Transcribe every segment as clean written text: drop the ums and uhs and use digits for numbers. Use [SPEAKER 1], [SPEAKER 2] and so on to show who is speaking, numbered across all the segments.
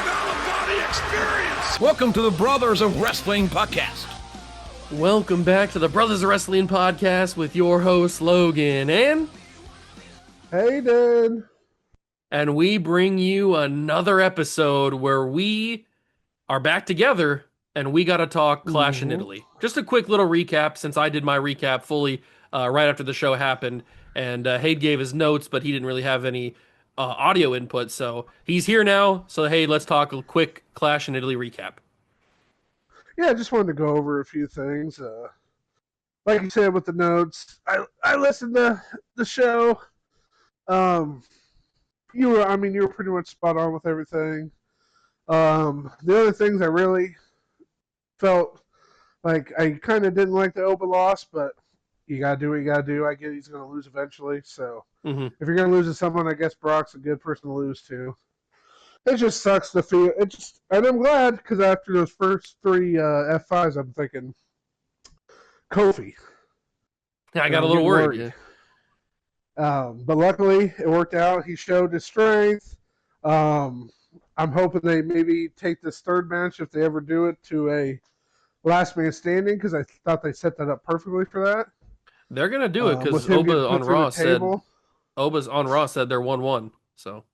[SPEAKER 1] out-of-body experience.
[SPEAKER 2] Welcome to the Brothers of Wrestling podcast.
[SPEAKER 3] Welcome back to the Brothers of Wrestling podcast with your host Logan and
[SPEAKER 4] Hayden.
[SPEAKER 3] And we bring you another episode where we are back together and we got to talk Clash in Italy. Just a quick little recap since I did my recap fully right after the show happened, and Hayden gave his notes, but he didn't really have any audio input, so he's here now. So hey, let's talk a quick Clash in Italy recap.
[SPEAKER 4] Yeah, I just wanted to go over a few things. Like you said with the notes, I listened to the show. You were pretty much spot on with everything. The other things I really felt like I kind of didn't like the Oba loss, but you gotta do what you gotta do. I get he's gonna lose eventually, so if you're gonna lose to someone, I guess Brock's a good person to lose to. It just sucks to feel. And I'm glad because after those first three F5s, I'm thinking Kofi.
[SPEAKER 3] Yeah, I got a little worried.
[SPEAKER 4] But luckily, it worked out. He showed his strength. I'm hoping they maybe take this third match, if they ever do it, to a last man standing, because I thought they set that up perfectly for that.
[SPEAKER 3] They're gonna do it because Oba's on Raw said they're 1-1. So.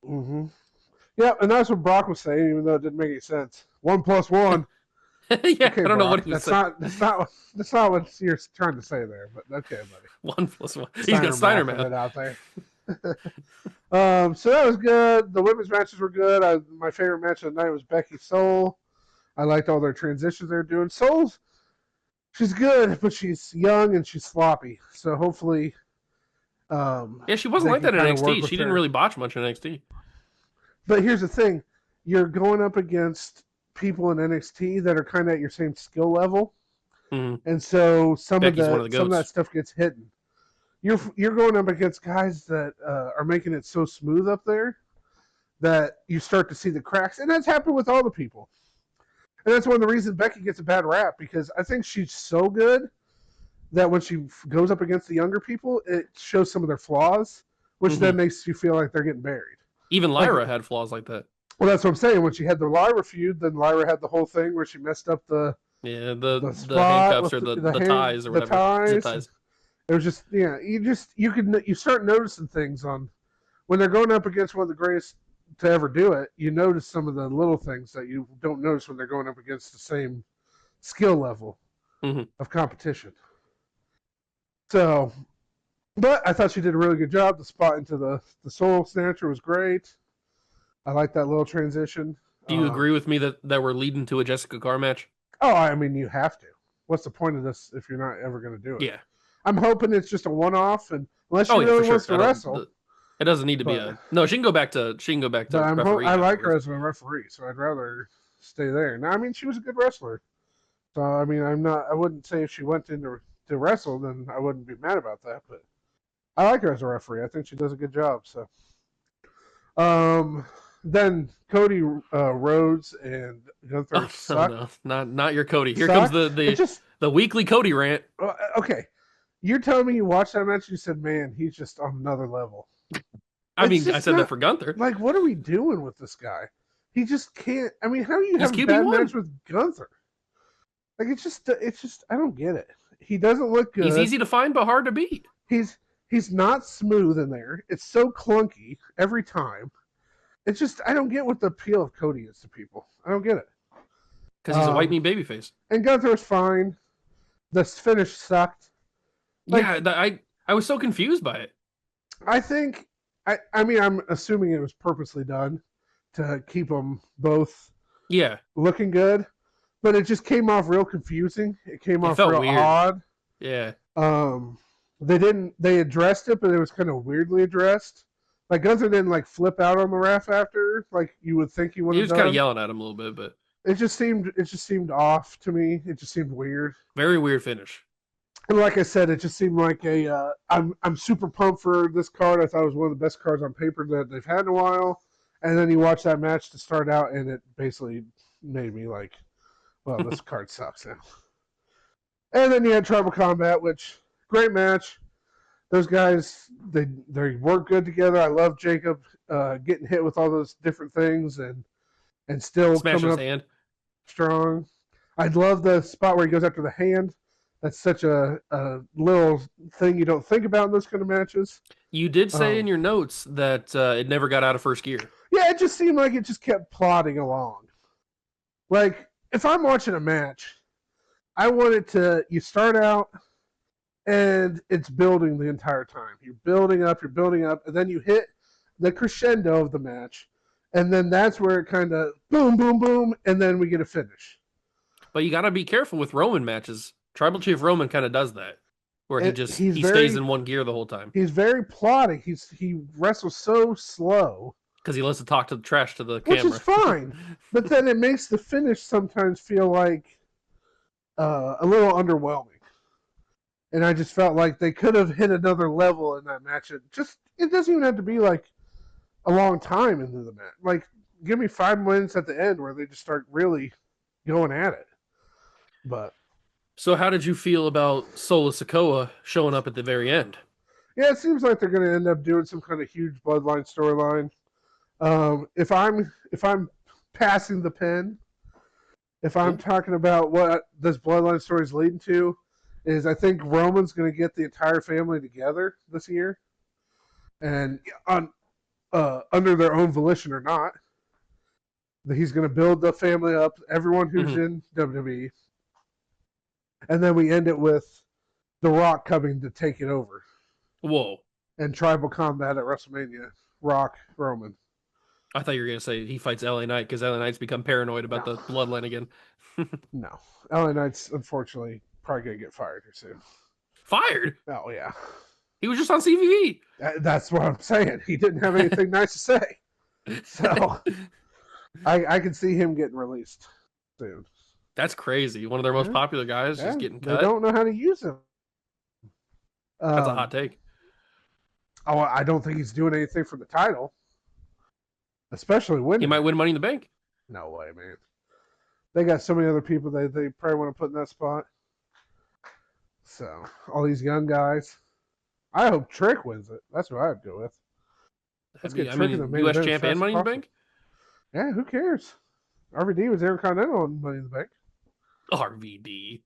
[SPEAKER 4] Yeah, and that's what Brock was saying, even though it didn't make any sense. 1 + 1.
[SPEAKER 3] Yeah,
[SPEAKER 4] okay,
[SPEAKER 3] I don't
[SPEAKER 4] Brock,
[SPEAKER 3] know what he was saying.
[SPEAKER 4] That's not what you're trying to say there, but okay, buddy.
[SPEAKER 3] 1 + 1. He's got Steiner man
[SPEAKER 4] out there. So that was good. The women's matches were good. My favorite match of the night was Becky Soul. I liked all their transitions they're doing. Soul's, she's good, but she's young and she's sloppy. So hopefully,
[SPEAKER 3] she wasn't like that in NXT. She didn't really botch much in NXT.
[SPEAKER 4] But here's the thing: you're going up against people in NXT that are kind of at your same skill level, and so some of that stuff gets hidden. You're going up against guys that are making it so smooth up there that you start to see the cracks, and that's happened with all the people. And that's one of the reasons Becky gets a bad rap, because I think she's so good that when she goes up against the younger people, it shows some of their flaws, which then makes you feel like they're getting buried.
[SPEAKER 3] Even Lyra had flaws like that.
[SPEAKER 4] Well, that's what I'm saying. When she had the Lyra feud, then Lyra had the whole thing where she messed up the
[SPEAKER 3] handcuffs or the ties or whatever.
[SPEAKER 4] The ties. It was just, you start noticing things on when they're going up against one of the greatest to ever do it. You notice some of the little things that you don't notice when they're going up against the same skill level of competition. So, but I thought she did a really good job. The spot into the Soul Snatcher was great. I like that little transition.
[SPEAKER 3] Do you agree with me that we're leading to a Jessica Carr match?
[SPEAKER 4] Oh, I mean, you have to. What's the point of this if you're not ever going to do it?
[SPEAKER 3] Yeah.
[SPEAKER 4] I'm hoping it's just a one-off, and unless she really wants to wrestle.
[SPEAKER 3] It doesn't need to be a... No, she can go back to referee.
[SPEAKER 4] I like her as a referee, so I'd rather stay there. Now, I mean, she was a good wrestler. So, I mean, I wouldn't say if she went in to wrestle, then I wouldn't be mad about that, but I like her as a referee. I think she does a good job. So, then Cody Rhodes and Gunther suck.
[SPEAKER 3] No, not your Cody. Here comes the weekly Cody rant.
[SPEAKER 4] Okay, you're telling me you watched that match and you said, "Man, he's just on another level."
[SPEAKER 3] I said that for Gunther.
[SPEAKER 4] Like, what are we doing with this guy? He just can't. I mean, how do you have a bad match with Gunther? Like, it's just. I don't get it. He doesn't look good.
[SPEAKER 3] He's easy to find, but hard to beat.
[SPEAKER 4] He's not smooth in there. It's so clunky every time. It's just, I don't get what the appeal of Cody is to people. I don't get it.
[SPEAKER 3] Because he's a white meat babyface.
[SPEAKER 4] And Gunther's fine. The finish sucked.
[SPEAKER 3] I was so confused by it.
[SPEAKER 4] I think, I'm assuming it was purposely done to keep them both looking good. But it just came off real confusing. It came off real weird. Odd.
[SPEAKER 3] Yeah.
[SPEAKER 4] They addressed it, but it was kind of weirdly addressed. Like, Gunther didn't, flip out on the ref after, like you would think he would have done.
[SPEAKER 3] He was kind of yelling at him a little bit, but...
[SPEAKER 4] It just seemed off to me. It just seemed weird.
[SPEAKER 3] Very weird finish.
[SPEAKER 4] And like I said, it just seemed like I'm super pumped for this card. I thought it was one of the best cards on paper that they've had in a while. And then you watch that match to start out, and it basically made me like, well, this card sucks now. And then you had Tribal Combat, which, great match. Those guys, they work good together. I love Jacob getting hit with all those different things, and and still
[SPEAKER 3] smash
[SPEAKER 4] coming
[SPEAKER 3] his
[SPEAKER 4] up
[SPEAKER 3] hand
[SPEAKER 4] strong. I love the spot where he goes after the hand. That's such a little thing you don't think about in those kind of matches.
[SPEAKER 3] You did say in your notes that it never got out of first gear.
[SPEAKER 4] Yeah, it just seemed like it just kept plodding along. Like, if I'm watching a match, I want it to, you start out and it's building the entire time. You're building up, and then you hit the crescendo of the match, and then that's where it kind of boom, boom, boom, and then we get a finish.
[SPEAKER 3] But you got to be careful with Roman matches. Tribal Chief Roman kind of does that, where he stays in one gear the whole time.
[SPEAKER 4] He's very plodding. He wrestles so slow
[SPEAKER 3] because he loves to talk to the trash to the camera,
[SPEAKER 4] which is fine. But then it makes the finish sometimes feel like a little underwhelming. And I just felt like they could have hit another level in that match. It doesn't even have to be like a long time into the match. Like, give me 5 minutes at the end where they just start really going at it. But
[SPEAKER 3] so how did you feel about Solo Sikoa showing up at the very end?
[SPEAKER 4] Yeah, it seems like they're going to end up doing some kind of huge bloodline storyline. If I'm passing the pen, if I'm talking about what this bloodline story is leading to, is I think Roman's going to get the entire family together this year, and under their own volition or not, he's going to build the family up, everyone who's in WWE, and then we end it with The Rock coming to take it over.
[SPEAKER 3] Whoa!
[SPEAKER 4] And tribal combat at WrestleMania, Rock, Roman.
[SPEAKER 3] I thought you were going to say he fights LA Knight because LA Knight's become paranoid about the bloodline again.
[SPEAKER 4] No. LA Knight's unfortunately probably going to get fired here soon.
[SPEAKER 3] Fired?
[SPEAKER 4] Oh, yeah.
[SPEAKER 3] He was just on CVV.
[SPEAKER 4] That's what I'm saying. He didn't have anything nice to say. So I can see him getting released soon.
[SPEAKER 3] That's crazy. One of their most popular guys just getting cut.
[SPEAKER 4] They don't know how to use him.
[SPEAKER 3] That's a hot take.
[SPEAKER 4] Oh, I don't think he's doing anything for the title. Especially winning.
[SPEAKER 3] He might win Money in the Bank.
[SPEAKER 4] No way, man. They got so many other people they probably want to put in that spot. So, all these young guys. I hope Trick wins it. That's what I'd go with.
[SPEAKER 3] Let's get Trick in the main US champ and Money in the Bank?
[SPEAKER 4] Yeah, who cares? RVD was Intercontinental on Money in the Bank.
[SPEAKER 3] RVD.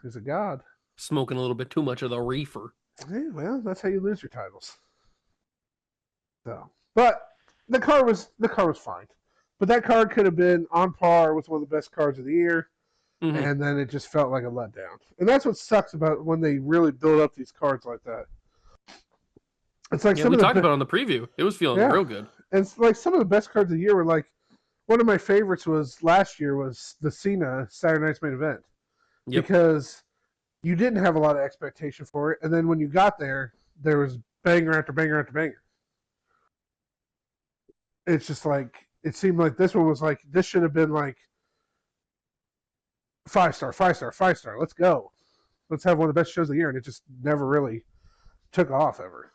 [SPEAKER 4] He's a god.
[SPEAKER 3] Smoking a little bit too much of the reefer.
[SPEAKER 4] Yeah, well, that's how you lose your titles. So, but the card was fine. But that card could have been on par with one of the best cards of the year, and then it just felt like a letdown. And that's what sucks about when they really build up these cards like that. It's like
[SPEAKER 3] we talked about it on the preview. It was feeling real good.
[SPEAKER 4] And it's like some of the best cards of the year were like, one of my favorites was last year was the Cena Saturday Night's Main Event. Yep. Because you didn't have a lot of expectation for it, and then when you got there was banger after banger after banger. It's just like, it seemed like this one was like, this should have been like 5-star, 5-star, 5-star. Let's go. Let's have one of the best shows of the year, and it just never really took off ever.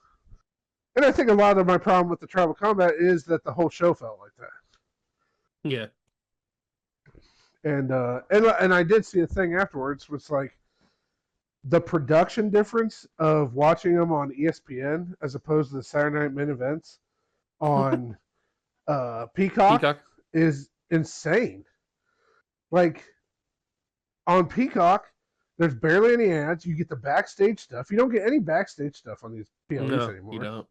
[SPEAKER 4] And I think a lot of my problem with the Tribal Combat is that the whole show felt like that.
[SPEAKER 3] Yeah.
[SPEAKER 4] And I did see a thing afterwards, was like the production difference of watching them on ESPN as opposed to the Saturday Night Main Events on Peacock is insane. Like, on Peacock, there's barely any ads. You get the backstage stuff. You don't get any backstage stuff on these PLEs anymore.
[SPEAKER 3] You don't.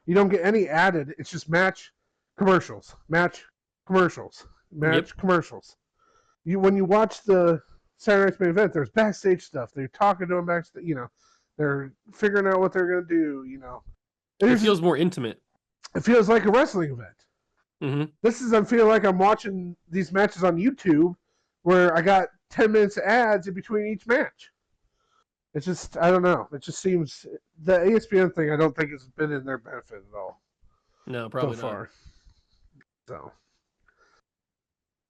[SPEAKER 4] You don't get any added. It's just match commercials. Match commercials. Match commercials. When you watch the Saturday Night's Main Event, there's backstage stuff. They're talking to them backstage. They're figuring out what they're going to do.
[SPEAKER 3] It feels more intimate.
[SPEAKER 4] It feels like a wrestling event. I feel like I'm watching these matches on YouTube where I got 10 minutes of ads in between each match. It's just, I don't know. It just seems, the ESPN thing I don't think has been in their benefit at all.
[SPEAKER 3] No, probably
[SPEAKER 4] so far.
[SPEAKER 3] Not.
[SPEAKER 4] So.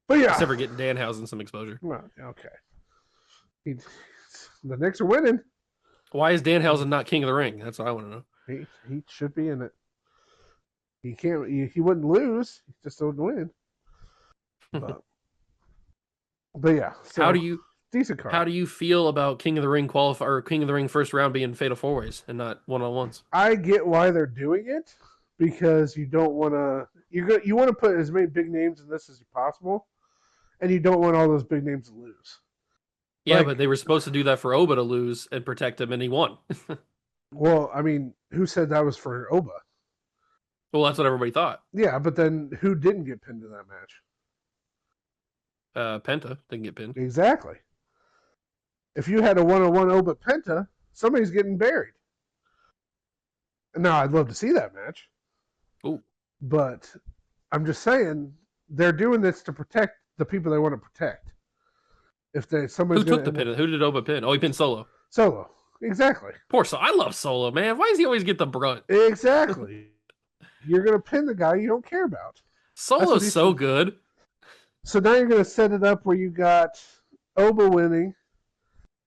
[SPEAKER 4] But yeah.
[SPEAKER 3] Except for getting Danhausen some exposure.
[SPEAKER 4] Well, okay. The Knicks are winning.
[SPEAKER 3] Why is Danhausen not King of the Ring? That's what I want to know.
[SPEAKER 4] He should be in it. He can't. He wouldn't lose. He just wouldn't win. But yeah. So, decent card.
[SPEAKER 3] How do you feel about King of the Ring King of the Ring first round being fatal four ways and not 1-on-1s?
[SPEAKER 4] I get why they're doing it, because you don't want to. You want to put as many big names in this as possible, and you don't want all those big names to lose.
[SPEAKER 3] Yeah, but they were supposed to do that for Oba to lose and protect him, and he won.
[SPEAKER 4] Well, I mean, who said that was for Oba?
[SPEAKER 3] Well, that's what everybody thought.
[SPEAKER 4] Yeah, but then who didn't get pinned in that match?
[SPEAKER 3] Penta didn't get pinned.
[SPEAKER 4] Exactly. If you had a one-on-one Oba Penta, somebody's getting buried. Now, I'd love to see that match.
[SPEAKER 3] Ooh.
[SPEAKER 4] But I'm just saying, they're doing this to protect the people they want to protect.
[SPEAKER 3] Who took the pin? Who did Oba pin? Oh, he pinned Solo.
[SPEAKER 4] Solo. Exactly.
[SPEAKER 3] Poor Solo. I love Solo, man. Why does he always get the brunt?
[SPEAKER 4] Exactly. You're going to pin the guy you don't care about.
[SPEAKER 3] Solo's so good.
[SPEAKER 4] So now you're going to set it up where you got Oba winning.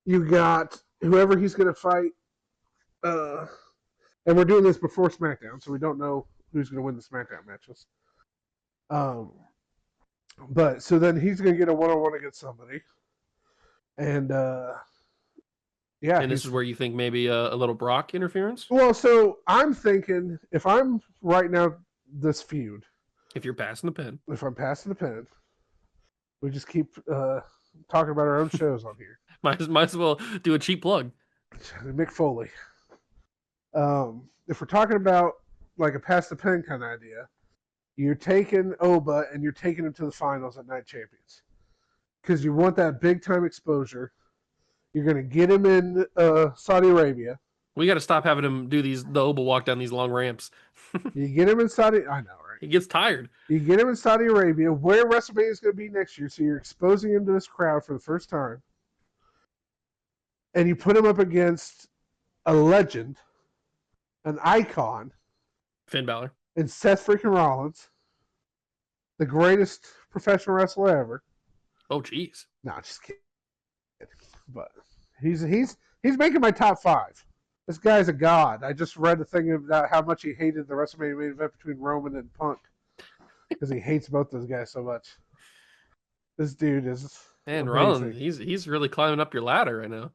[SPEAKER 4] You got whoever he's going to fight. And we're doing this before SmackDown, so we don't know who's going to win the SmackDown matches. But so then he's going to get a one-on-one against somebody. And yeah.
[SPEAKER 3] And this is where you think maybe a little Brock interference?
[SPEAKER 4] Well, so I'm thinking if I'm right now this feud.
[SPEAKER 3] If you're passing the pin.
[SPEAKER 4] If I'm passing the pin. We just keep talking about our own shows on here.
[SPEAKER 3] Might as well do a cheap plug.
[SPEAKER 4] Mick Foley. If we're talking about like a pass the pin kind of idea, you're taking Oba and you're taking him to the finals at Night Champions. Because you want that big time exposure. You're going to get him in Saudi Arabia.
[SPEAKER 3] We got to stop having him do the Oba walk down these long ramps.
[SPEAKER 4] You get him in Saudi. I know, right?
[SPEAKER 3] He gets tired.
[SPEAKER 4] You get him in Saudi Arabia, where WrestleMania is going to be next year. So you're exposing him to this crowd for the first time, and you put him up against a legend, an icon,
[SPEAKER 3] Finn Balor,
[SPEAKER 4] and Seth freaking Rollins, the greatest professional wrestler ever.
[SPEAKER 3] Oh, jeez.
[SPEAKER 4] No, just kidding. But he's making my top 5. This guy's a god. I just read a thing about how much he hated the WrestleMania main event between Roman and Punk because he hates both those guys so much. This dude is
[SPEAKER 3] and Rollins. He's really climbing up your ladder right now.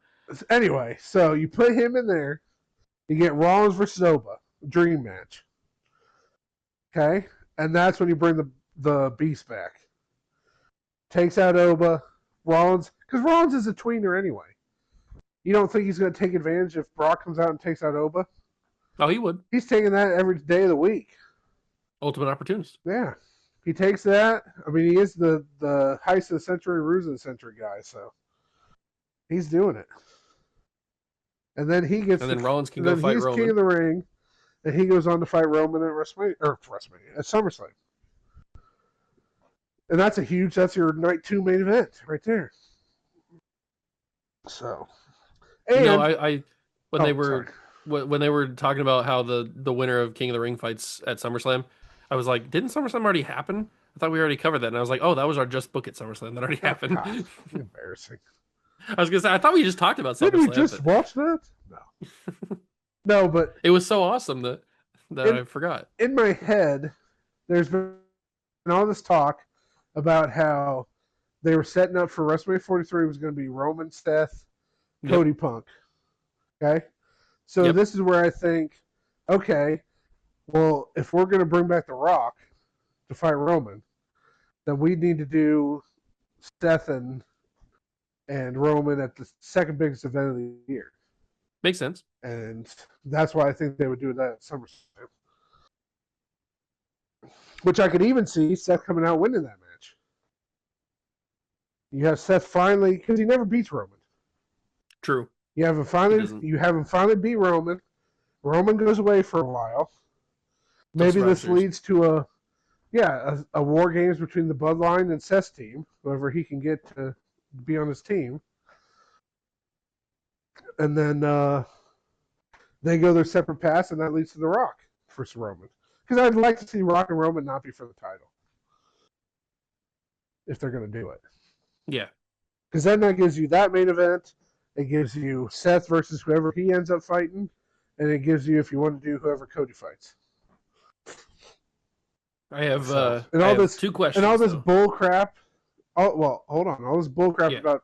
[SPEAKER 4] Anyway, so you put him in there. You get Rollins versus Oba, dream match. Okay, and that's when you bring the Beast back. Takes out Oba, Rollins, because Rollins is a tweener anyway. You don't think he's going to take advantage if Brock comes out and takes out Oba?
[SPEAKER 3] Oh, he would.
[SPEAKER 4] He's taking that every day of the week.
[SPEAKER 3] Ultimate opportunist.
[SPEAKER 4] Yeah. He takes that. I mean, he is the heist of the century, ruse of the century guy, so he's doing it. And then he gets.
[SPEAKER 3] And then Rollins can go fight
[SPEAKER 4] he's
[SPEAKER 3] Roman.
[SPEAKER 4] King of the Ring, and he goes on to fight Roman at WrestleMania at SummerSlam. And that's your night 2 main event right there. So. And,
[SPEAKER 3] when they were talking about how the winner of King of the Ring fights at SummerSlam, I was like, didn't SummerSlam already happen? I thought we already covered that. And I was like, oh, that was our Just Book It SummerSlam. That already happened.
[SPEAKER 4] God, embarrassing.
[SPEAKER 3] I was going to say, I thought we just talked about SummerSlam.
[SPEAKER 4] Did we just watch that? No. No, but...
[SPEAKER 3] It was so awesome that I forgot.
[SPEAKER 4] In my head, there's been all this talk about how they were setting up for WrestleMania 43 was going to be Roman, Seth, Cody, Punk. Okay? So this is where I think, okay, well, if we're going to bring back The Rock to fight Roman, then we need to do Seth and Roman at the second biggest event of the year.
[SPEAKER 3] Makes sense.
[SPEAKER 4] And that's why I think they would do that at SummerSlam. Which I could even see Seth coming out winning that match. You have Seth finally, because he never beats Roman.
[SPEAKER 3] True.
[SPEAKER 4] You have him finally beat Roman. Roman goes away for a while. Maybe this leads to a war games between the Bloodline and Seth's team, whoever he can get to be on his team. And then they go their separate paths, and that leads to The Rock versus Roman. Because I'd like to see Rock and Roman not be for the title. If they're going to do it.
[SPEAKER 3] Yeah.
[SPEAKER 4] Because then that gives you that main event. It gives you Seth versus whoever he ends up fighting. And it gives you, if you want to do whoever Cody fights.
[SPEAKER 3] I have, two questions.
[SPEAKER 4] And all this bull crap. Hold on. All this bull crap about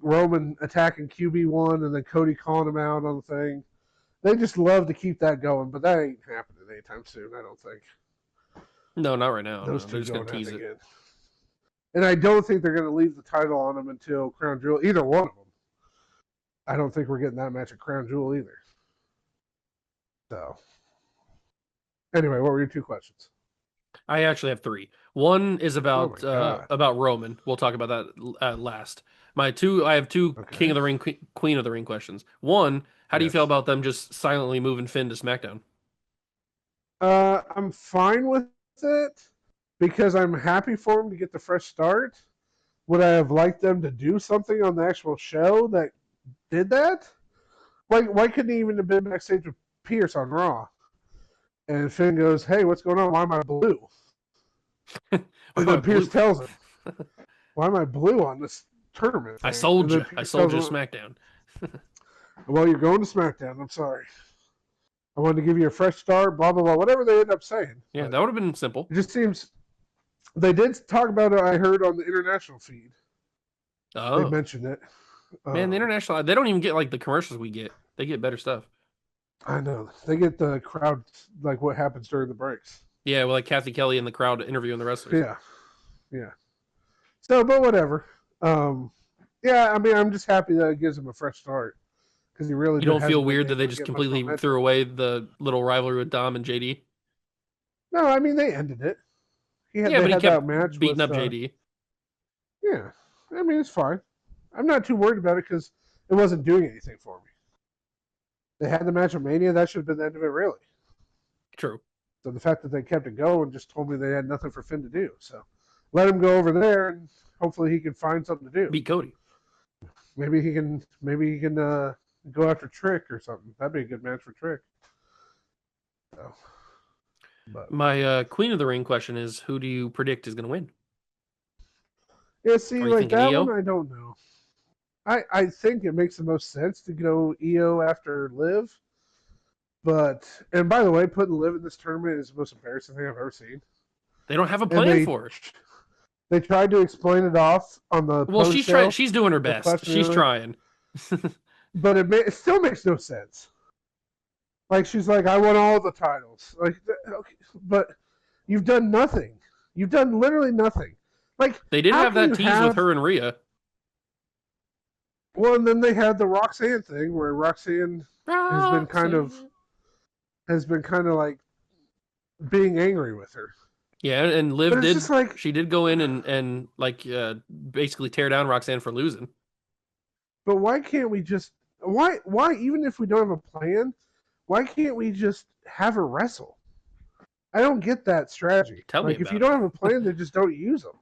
[SPEAKER 4] Roman attacking QB1 and then Cody calling him out on the thing. They just love to keep that going, but that ain't happening anytime soon, I don't think.
[SPEAKER 3] No, not right now.
[SPEAKER 4] Those
[SPEAKER 3] no,
[SPEAKER 4] two
[SPEAKER 3] they're just going to
[SPEAKER 4] going
[SPEAKER 3] tease it.
[SPEAKER 4] Again. And I don't think they're going to leave the title on them until Crown Jewel. Either one of them. I don't think we're getting that match at Crown Jewel either. So, anyway, what were your two questions?
[SPEAKER 3] I actually have three. One is about Roman. We'll talk about that last. I have two King of the Ring, Queen of the Ring questions. One, how do you feel about them just silently moving Finn to SmackDown?
[SPEAKER 4] I'm fine with it because I'm happy for him to get the fresh start. Would I have liked them to do something on the actual show that did that? Why couldn't he even have been backstage with Pierce on Raw? And Finn goes, "Hey, what's going on? Why am I blue?" And then Pierce tells him, "Why am I blue on this tournament thing?"
[SPEAKER 3] I sold you SmackDown.
[SPEAKER 4] Well, you're going to SmackDown. I'm sorry. I wanted to give you a fresh start, blah, blah, blah, whatever they end up saying.
[SPEAKER 3] Yeah, that would have been simple.
[SPEAKER 4] It just seems they did talk about it, I heard, on the international feed. Oh. They mentioned it.
[SPEAKER 3] Man, the international, they don't even get like the commercials we get. They get better stuff.
[SPEAKER 4] I know. They get the crowd, like what happens during the breaks.
[SPEAKER 3] Yeah, well, like Kathy Kelly in the crowd interviewing the wrestlers.
[SPEAKER 4] Yeah. So, but whatever. Yeah, I mean, I'm just happy that it gives him a fresh start. Because he really.
[SPEAKER 3] You don't feel weird that they just completely threw away the little rivalry with Dom and JD?
[SPEAKER 4] No, I mean, they ended it.
[SPEAKER 3] He kept that match beating up JD.
[SPEAKER 4] Yeah. I mean, it's fine. I'm not too worried about it because it wasn't doing anything for me. They had the match at Mania. That should have been the end of it, really.
[SPEAKER 3] True.
[SPEAKER 4] So the fact that they kept it going just told me they had nothing for Finn to do. So let him go over there, and hopefully he can find something to do.
[SPEAKER 3] Beat Cody.
[SPEAKER 4] Maybe he can go after Trick or something. That'd be a good match for Trick. So,
[SPEAKER 3] my Queen of the Ring question is, who do you predict is going to win?
[SPEAKER 4] Yeah, see, like that one, I don't know. I think it makes the most sense to go EO after Liv. But, and by the way, putting Liv in this tournament is the most embarrassing thing I've ever seen.
[SPEAKER 3] They don't have a plan for it.
[SPEAKER 4] They tried to explain it off on the
[SPEAKER 3] she's trying. She's doing her best. She's trying.
[SPEAKER 4] But it still makes no sense. Like, she's like, I won all the titles. Like, okay, but you've done nothing. You've done literally nothing. Like,
[SPEAKER 3] they did have that tease with her and Rhea.
[SPEAKER 4] Well, and then they had the Roxanne thing where Roxanne has been kind of like being angry with her.
[SPEAKER 3] Yeah, and Liv did. She did go in and basically tear down Roxanne for losing.
[SPEAKER 4] But why can't we just why even if we don't have a plan, why can't we just have her wrestle? I don't get that strategy.
[SPEAKER 3] Tell me
[SPEAKER 4] if you don't have a plan, then just don't use them.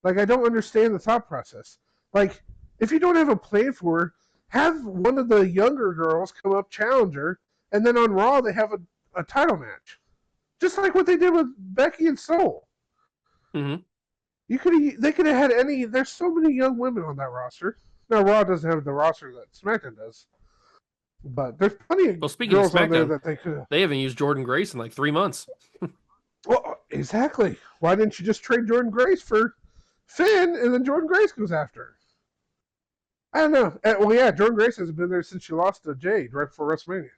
[SPEAKER 4] Like, I don't understand the thought process. Like, if you don't have a plan for her, have one of the younger girls come up, challenge her, and then on Raw they have a title match, just like what they did with Becky and Soul.
[SPEAKER 3] Mm-hmm.
[SPEAKER 4] They could have had any. There's so many young women on that roster. Now Raw doesn't have the roster that SmackDown does, but there's plenty of girls on there that they could.
[SPEAKER 3] They haven't used Jordan Grace in like 3 months.
[SPEAKER 4] Well, exactly. Why didn't you just trade Jordan Grace for Finn, and then Jordan Grace goes after her? I don't know. Well, yeah, Jordan Grace hasn't been there since she lost to Jade right before WrestleMania.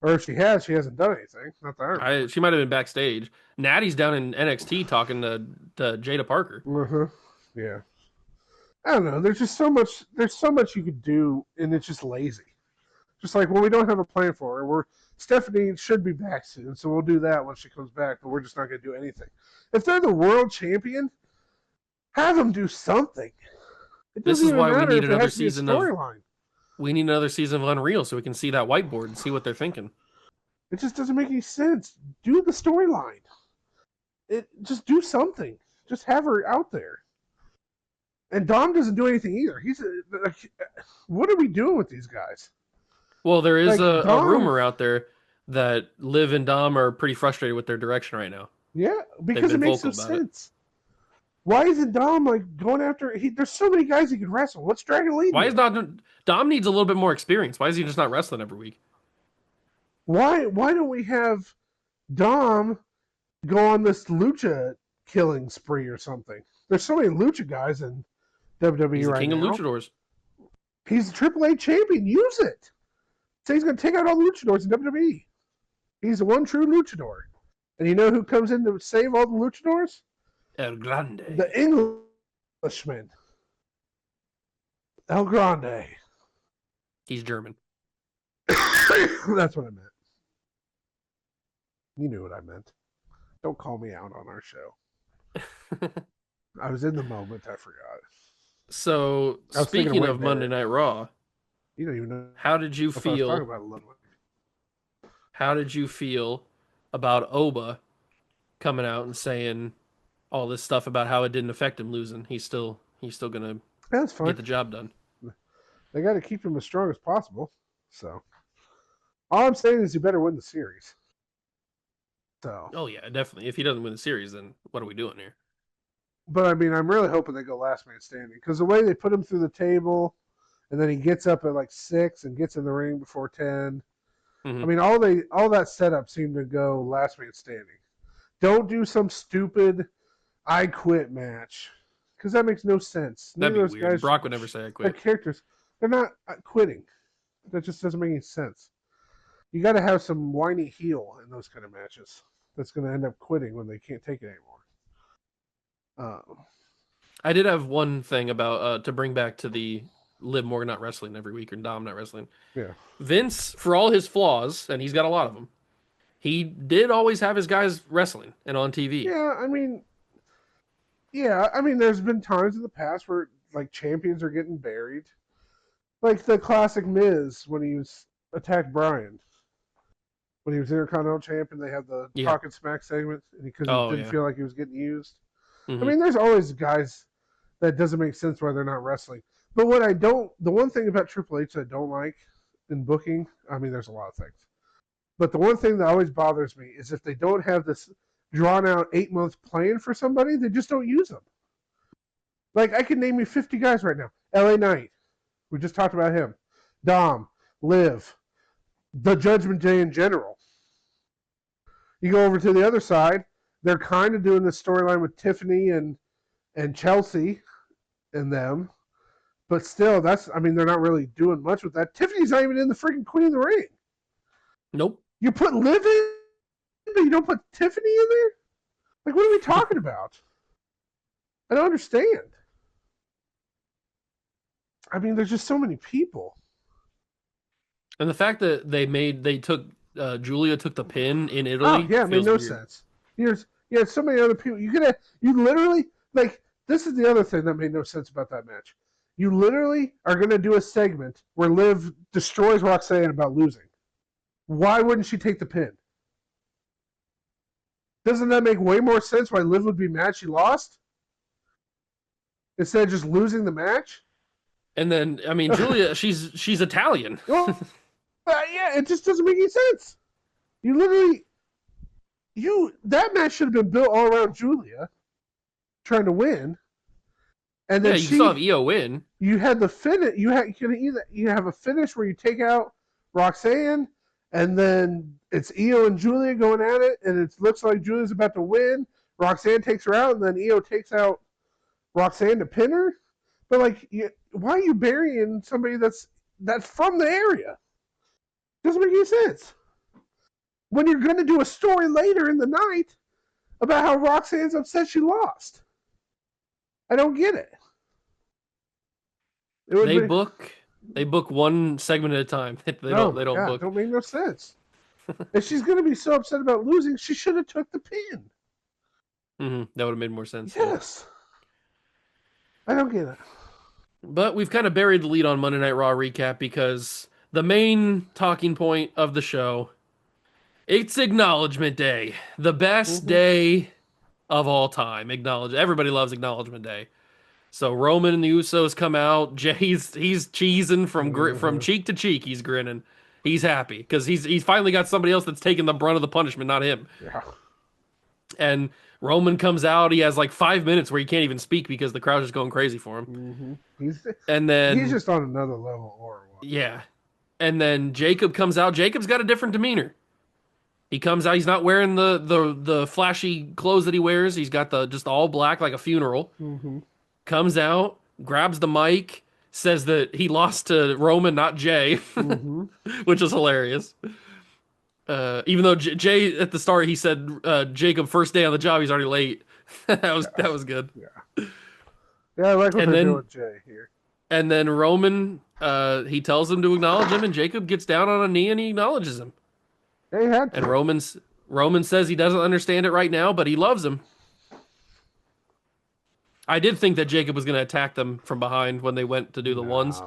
[SPEAKER 4] Or if she has, she hasn't done anything. Not that
[SPEAKER 3] she might have been backstage. Natty's down in NXT talking to Jada Parker.
[SPEAKER 4] Yeah. I don't know. There's just so much. There's so much you could do, and it's just lazy. Just like, well, we don't have a plan for her. Stephanie should be back soon, so we'll do that when she comes back. But we're just not going to do anything. If they're the world champion, have them do something.
[SPEAKER 3] This is why we need another season of We need another season of Unreal so we can see that whiteboard and see what they're thinking.
[SPEAKER 4] It just doesn't make any sense. Do the storyline. Just do something. Just have her out there. And Dom doesn't do anything either. What are we doing with these guys?
[SPEAKER 3] Well, there is a rumor out there that Liv and Dom are pretty frustrated with their direction right now.
[SPEAKER 4] Yeah, because it makes no sense. Why isn't Dom going after? There's so many guys he could wrestle. What's Dragon Lee?
[SPEAKER 3] Why is not Dom needs a little bit more experience? Why is he just not wrestling every week?
[SPEAKER 4] Why don't we have Dom go on this lucha killing spree or something? There's so many lucha guys in WWE right now.
[SPEAKER 3] He's the king of luchadors.
[SPEAKER 4] He's the AAA champion. Use it. So he's going to take out all the luchadors in WWE. He's the one true luchador. And you know who comes in to save all the luchadors?
[SPEAKER 3] El Grande.
[SPEAKER 4] The Englishman. El Grande.
[SPEAKER 3] He's German.
[SPEAKER 4] That's what I meant. You knew what I meant. Don't call me out on our show. I was in the moment. I forgot.
[SPEAKER 3] So, speaking of Monday Night Raw,
[SPEAKER 4] you don't even know.
[SPEAKER 3] How did you feel? How did you feel about Oba coming out and saying all this stuff about how it didn't affect him losing? He's still gonna get the job done.
[SPEAKER 4] They got to keep him as strong as possible. So, all I'm saying is you better win the series. So.
[SPEAKER 3] Oh yeah, definitely. If he doesn't win the series, then what are we doing here?
[SPEAKER 4] But I mean, I'm really hoping they go last man standing because the way they put him through the table, and then he gets up at like 6 and gets in the ring before 10. I mean, all that setup seemed to go last man standing. Don't do some stupid I quit match because that makes no sense.
[SPEAKER 3] That'd be weird. Guys, Brock would never say I quit.
[SPEAKER 4] Their characters, they're not quitting. That just doesn't make any sense. You got to have some whiny heel in those kind of matches. That's going to end up quitting when they can't take it anymore.
[SPEAKER 3] I did have one thing about to bring back to the Liv Morgan not wrestling every week or Dom not wrestling.
[SPEAKER 4] Yeah.
[SPEAKER 3] Vince, for all his flaws, and he's got a lot of them, he did always have his guys wrestling and on TV.
[SPEAKER 4] Yeah, I mean, there's been times in the past where like champions are getting buried, like the classic Miz when he was attacked Bryan. When he was Intercontinental Champion, they had the talk and smack segment, and because he didn't feel like he was getting used. I mean, there's always guys that doesn't make sense why they're not wrestling. But the one thing about Triple H that I don't like in booking, I mean, there's a lot of things. But the one thing that always bothers me is if they don't have this drawn out 8-month plan for somebody, they just don't use them. Like, I can name you 50 guys right now. LA Knight, we just talked about him. Dom, Liv, the Judgment Day in general. You go over to the other side, they're kind of doing this storyline with Tiffany and Chelsea and them. But still, they're not really doing much with that. Tiffany's not even in the freaking Queen of the Ring.
[SPEAKER 3] Nope.
[SPEAKER 4] You put Liv in, but you don't put Tiffany in there? Like, what are we talking about? I don't understand. I mean, there's just so many people.
[SPEAKER 3] And the fact that Julia took the pin in Italy.
[SPEAKER 4] Oh, yeah, it made no sense. You had so many other people. You literally, like, this is the other thing that made no sense about that match. You literally are going to do a segment where Liv destroys Roxanne about losing. Why wouldn't she take the pin? Doesn't that make way more sense why Liv would be mad she lost? Instead of just losing the match?
[SPEAKER 3] And then, I mean, Julia, she's Italian.
[SPEAKER 4] Well, yeah, it just doesn't make any sense. That match should have been built all around Julia trying to win. And then
[SPEAKER 3] you still have Io win.
[SPEAKER 4] You had the finish. You have a finish where you take out Roxanne, and then it's Io and Julia going at it, and it looks like Julia's about to win. Roxanne takes her out, and then Io takes out Roxanne to pin her. But like, why are you burying somebody that's from the area? Doesn't make any sense. When you're going to do a story later in the night about how Roxanne's upset she lost. I don't get it.
[SPEAKER 3] They book one segment at a time. They don't book.
[SPEAKER 4] Don't make no sense. If she's going to be so upset about losing, she should have took the pin.
[SPEAKER 3] That would have made more sense.
[SPEAKER 4] Yes. I don't get it.
[SPEAKER 3] But we've kind of buried the lead on Monday Night Raw recap because the main talking point of the show, it's Acknowledgement Day. The best day of all time. Everybody loves Acknowledgement Day. So Roman and the Usos come out. Jay's he's cheesing from cheek to cheek. He's grinning. He's happy because he's finally got somebody else that's taking the brunt of the punishment, not him.
[SPEAKER 4] Yeah.
[SPEAKER 3] And Roman comes out. He has like 5 minutes where he can't even speak because the crowd's just going crazy for him.
[SPEAKER 4] He's just on another level.
[SPEAKER 3] Yeah. And then Jacob comes out. Jacob's got a different demeanor. He comes out. He's not wearing the flashy clothes that he wears. He's got just all black like a funeral. Comes out, grabs the mic, says that he lost to Roman, not Jay, which is hilarious. Even though Jay at the start he said Jacob first day on the job he's already late. That was good.
[SPEAKER 4] Yeah, I like what they're doing, Jay here.
[SPEAKER 3] And then Roman he tells him to acknowledge him, and Jacob gets down on a knee and he acknowledges him.
[SPEAKER 4] They had to.
[SPEAKER 3] And Roman says he doesn't understand it right now, but he loves him. I did think that Jacob was going to attack them from behind when they went to do the ones.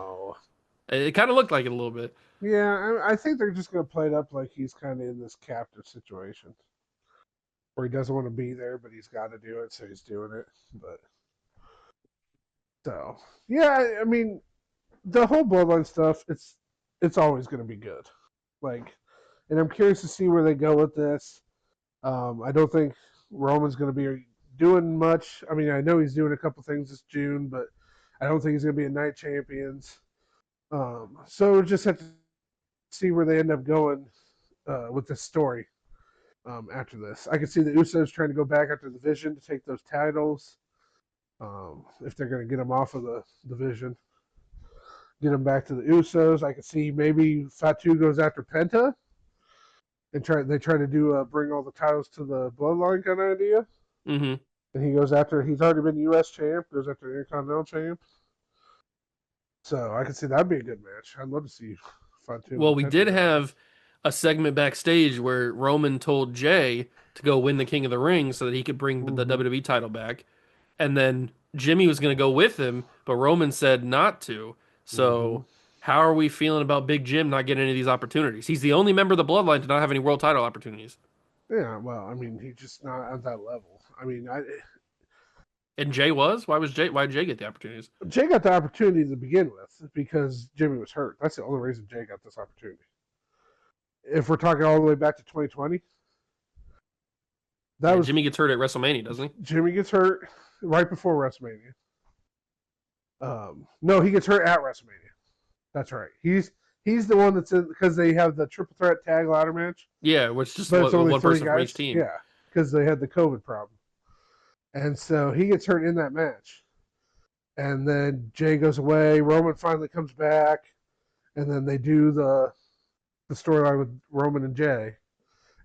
[SPEAKER 3] It kind of looked like it a little bit.
[SPEAKER 4] Yeah, I think they're just going to play it up like he's kind of in this captive situation where he doesn't want to be there, but he's got to do it, so he's doing it. But so yeah, I mean, the whole bloodline stuff, it's always going to be good. Like, and I'm curious to see where they go with this. I don't think Roman's going to be doing much. I mean, I know he's doing a couple things this June, but I don't think he's going to be a Night Champions. So we'll just have to see where they end up going with this story after this. I can see the Usos trying to go back after the Vision to take those titles. If they're going to get them off of the Vision, get them back to the Usos. I can see maybe Fatu goes after Penta and they try to do bring all the titles to the Bloodline kind of idea.
[SPEAKER 3] Mm-hmm.
[SPEAKER 4] And he goes after, he's already been U.S. champ, goes after the Intercontinental champ. So I can see that'd be a good match. I'd love to see Fatu.
[SPEAKER 3] Well, we did have a segment backstage where Roman told Jay to go win the King of the Ring so that he could bring the WWE title back. And then Jimmy was going to go with him, but Roman said not to. So how are we feeling about Big Jim not getting any of these opportunities? He's the only member of the Bloodline to not have any world title opportunities.
[SPEAKER 4] Yeah, well, I mean, he's just not at that level. I mean,
[SPEAKER 3] and Jay was? Why did Jay get the opportunities?
[SPEAKER 4] Jay got the opportunity to begin with because Jimmy was hurt. That's the only reason Jay got this opportunity. If we're talking all the way back to 2020,
[SPEAKER 3] Jimmy gets hurt at WrestleMania, doesn't he?
[SPEAKER 4] Jimmy gets hurt right before WrestleMania. No, he gets hurt at WrestleMania. That's right. He's the one that's in because they have the triple threat tag ladder match.
[SPEAKER 3] Yeah, which just one person from each team.
[SPEAKER 4] Yeah, because they had the COVID problem. And so he gets hurt in that match. And then Jay goes away. Roman finally comes back. And then they do the storyline with Roman and Jay.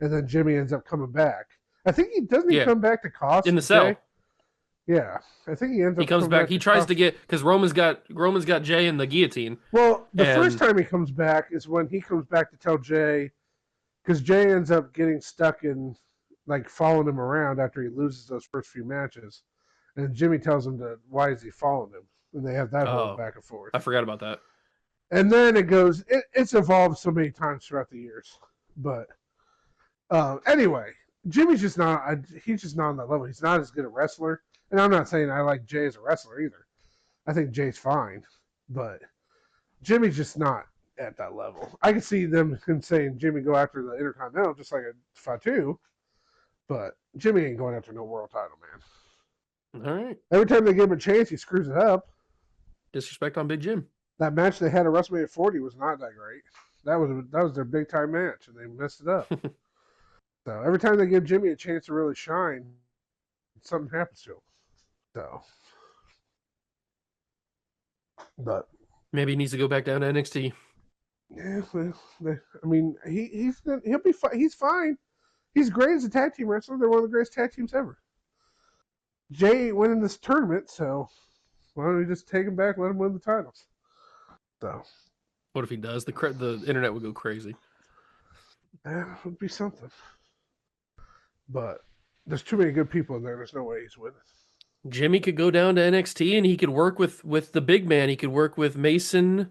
[SPEAKER 4] And then Jimmy ends up coming back. I think he come back to cost
[SPEAKER 3] in the cell.
[SPEAKER 4] Jay? Yeah. I think he ends up.
[SPEAKER 3] He comes back. He tries to get because Roman's got Jay in the guillotine.
[SPEAKER 4] Well, the first time he comes back is when he comes back to tell Jay, because Jay ends up getting stuck in like following him around after he loses those first few matches. And Jimmy tells him why is he following him? And they have that whole back and forth.
[SPEAKER 3] I forgot about that.
[SPEAKER 4] And then it's evolved so many times throughout the years. But anyway, Jimmy's just he's just not on that level. He's not as good a wrestler. And I'm not saying I like Jay as a wrestler either. I think Jay's fine. But Jimmy's just not at that level. I can see them saying Jimmy go after the Intercontinental just like a Fatu. But Jimmy ain't going after no world title, man.
[SPEAKER 3] All right.
[SPEAKER 4] Every time they give him a chance, he screws it up.
[SPEAKER 3] Disrespect on Big Jim.
[SPEAKER 4] That match they had at WrestleMania 40 was not that great. That was their big time match, and they messed it up. So every time they give Jimmy a chance to really shine, something happens to him. So, but
[SPEAKER 3] maybe he needs to go back down to NXT.
[SPEAKER 4] Yeah, well, I mean, he'll be fine. He's fine. He's great as a tag team wrestler. They're one of the greatest tag teams ever. Jay ain't winning this tournament, so why don't we just take him back and let him win the titles? So,
[SPEAKER 3] what if he does? The internet would go crazy.
[SPEAKER 4] Yeah, it would be something. But there's too many good people in there. There's no way he's winning.
[SPEAKER 3] Jimmy could go down to NXT and he could work with the big man. He could work with Mason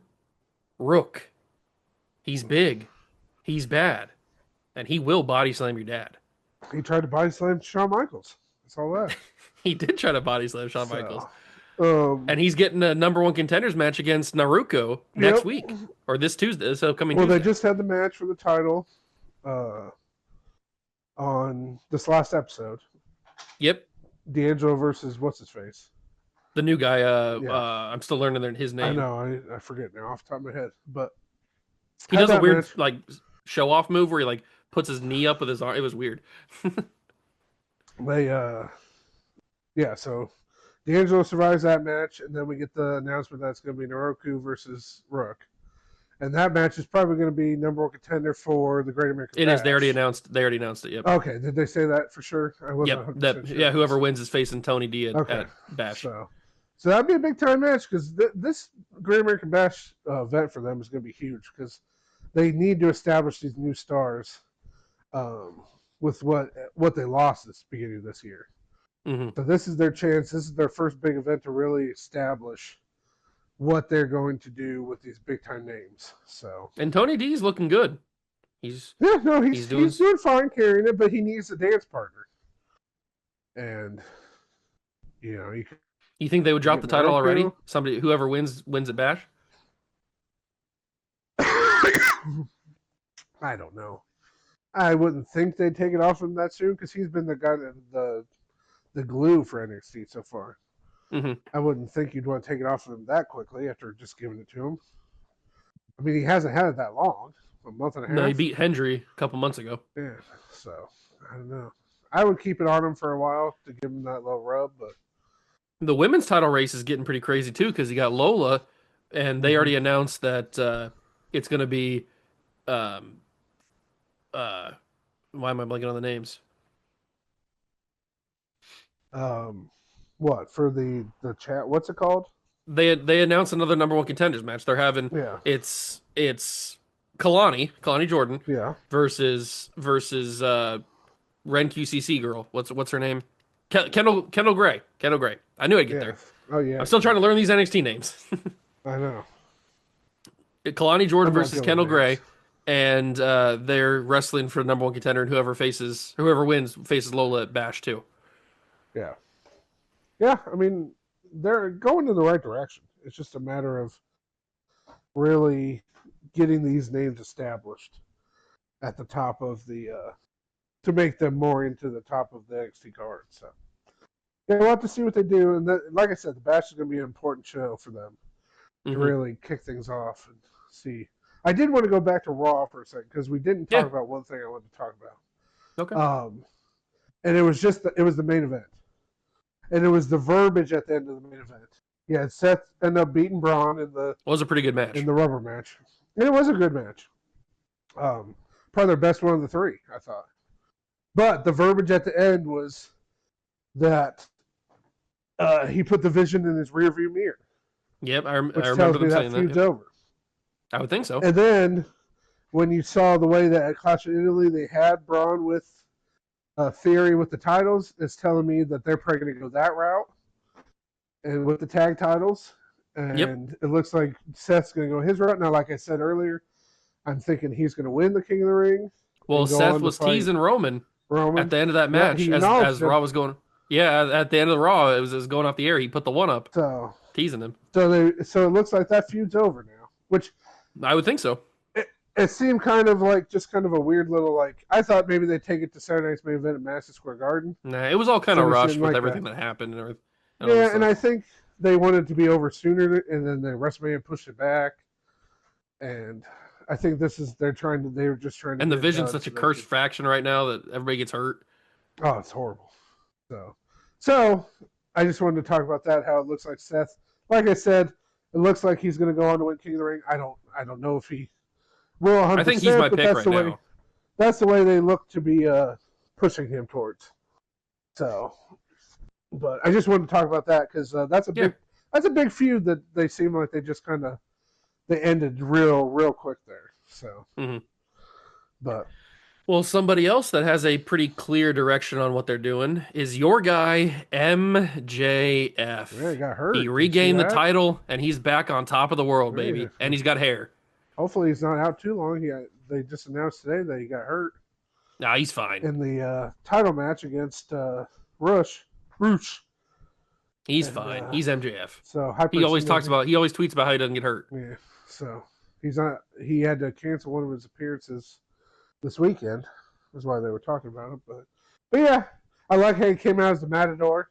[SPEAKER 3] Rook. He's big. He's bad. And he will body slam your dad.
[SPEAKER 4] He tried to body slam Shawn Michaels. That's all that.
[SPEAKER 3] He did try to body slam Shawn Michaels. And he's getting a number one contenders match against Naruko next week. Or this Tuesday, this upcoming Tuesday.
[SPEAKER 4] Well, they just had the match for the title on this last episode.
[SPEAKER 3] Yep.
[SPEAKER 4] D'Angelo versus what's-his-face?
[SPEAKER 3] The new guy. I'm still learning his name.
[SPEAKER 4] I know. I forget now off the top of my head. But
[SPEAKER 3] he does a weird show-off move where he puts his knee up with his arm. It was weird.
[SPEAKER 4] So D'Angelo survives that match, and then we get the announcement that it's going to be Naroku versus Rook. And that match is probably going to be number one contender for the Great American Bash.
[SPEAKER 3] It is. They already announced it. Yep.
[SPEAKER 4] Okay. Did they say that for sure? I wasn't 100% sure.
[SPEAKER 3] Yeah, whoever wins is facing Tony D at Bash.
[SPEAKER 4] So that'd be a big time match because this Great American Bash event for them is going to be huge because they need to establish these new stars with what they lost this beginning of this year.
[SPEAKER 3] Mm-hmm.
[SPEAKER 4] So this is their chance. This is their first big event to really establish what they're going to do with these big time names. So
[SPEAKER 3] and Tony D's looking good. He's
[SPEAKER 4] doing fine carrying it, but he needs a dance partner. And
[SPEAKER 3] you think they would drop the title already? Whoever wins at Bash.
[SPEAKER 4] I don't know. I wouldn't think they'd take it off him that soon because he's been the guy the glue for NXT so far.
[SPEAKER 3] Mm-hmm.
[SPEAKER 4] I wouldn't think you'd want to take it off of him that quickly after just giving it to him. I mean, he hasn't had it that long, a month and a half.
[SPEAKER 3] No, he beat Hendry a couple months ago.
[SPEAKER 4] Yeah, so I don't know. I would keep it on him for a while to give him that little rub, but
[SPEAKER 3] the women's title race is getting pretty crazy too because you got Lola, and they already announced that it's going to be, why am I blanking on the names?
[SPEAKER 4] What for the chat? What's it called?
[SPEAKER 3] They announced another number one contenders match. They're having it's Kalani Jordan versus Ren QCC girl. What's her name? Kendall Gray. I knew I'd get there.
[SPEAKER 4] Oh yeah.
[SPEAKER 3] I'm still trying to learn these NXT names.
[SPEAKER 4] I know.
[SPEAKER 3] Kalani Jordan versus Kendall Gray, and they're wrestling for the number one contender, and whoever wins faces Lola at Bash too.
[SPEAKER 4] Yeah. Yeah, I mean, they're going in the right direction. It's just a matter of really getting these names established at the top of the to make them more into the top of the NXT card. So yeah, we'll have to see what they do. And like I said, the Bash is going to be an important show for them to really kick things off and see. I did want to go back to Raw for a second because we didn't talk about one thing I wanted to talk about.
[SPEAKER 3] Okay.
[SPEAKER 4] And it was the main event. And it was the verbiage at the end of the main event. Yeah, Seth ended up beating Braun in the...
[SPEAKER 3] It was a pretty good match.
[SPEAKER 4] In the rubber match. And it was a good match. Probably their best one of the three, I thought. But the verbiage at the end was that he put the Vision in his rearview mirror.
[SPEAKER 3] Yep, I remember them saying that.
[SPEAKER 4] Feud's over.
[SPEAKER 3] I would think so.
[SPEAKER 4] And then when you saw the way that at Clash of Italy they had Braun with Theory with the titles, it's telling me that they're probably going to go that route and with the tag titles. And it looks like Seth's going to go his route. Now, like I said earlier, I'm thinking he's going to win the King of the Ring.
[SPEAKER 3] Well, Seth was teasing Roman at the end of that match as Raw was going. Yeah, at the end of the Raw, it was going off the air. He put the one up, teasing him.
[SPEAKER 4] So it looks like that feud's over now, which
[SPEAKER 3] I would think so.
[SPEAKER 4] It seemed kind of a weird little I thought maybe they'd take it to Saturday night's main event at Madison Square Garden.
[SPEAKER 3] Nah, it was all kind of rushed with everything that happened and everything.
[SPEAKER 4] Yeah, and I think they wanted it to be over sooner, and then the WrestleMania pushed it back. And I think they're just trying to.
[SPEAKER 3] And the Vision's such a cursed faction right now that everybody gets hurt.
[SPEAKER 4] Oh, it's horrible. So I just wanted to talk about that. How it looks like Seth. Like I said, it looks like he's going to go on to win King of the Ring. I don't know if he. Well, I
[SPEAKER 3] think he's my pick right now.
[SPEAKER 4] That's the way they look to be pushing him towards. So, but I just wanted to talk about that because that's a big feud that they seem like they just they ended real quick there. So, but
[SPEAKER 3] somebody else that has a pretty clear direction on what they're doing is your guy MJF.
[SPEAKER 4] Yeah, he got hurt.
[SPEAKER 3] He regained the title and he's back on top of the world, baby, and he's got hair.
[SPEAKER 4] Hopefully he's not out too long. They just announced today that he got hurt.
[SPEAKER 3] Nah, he's fine.
[SPEAKER 4] In the title match against Rush.
[SPEAKER 3] He's fine. He's MJF.
[SPEAKER 4] So
[SPEAKER 3] he always tweets about how he doesn't get hurt.
[SPEAKER 4] Yeah. So he's not. He had to cancel one of his appearances this weekend. That's why they were talking about it. But yeah, I like how he came out as the Matador.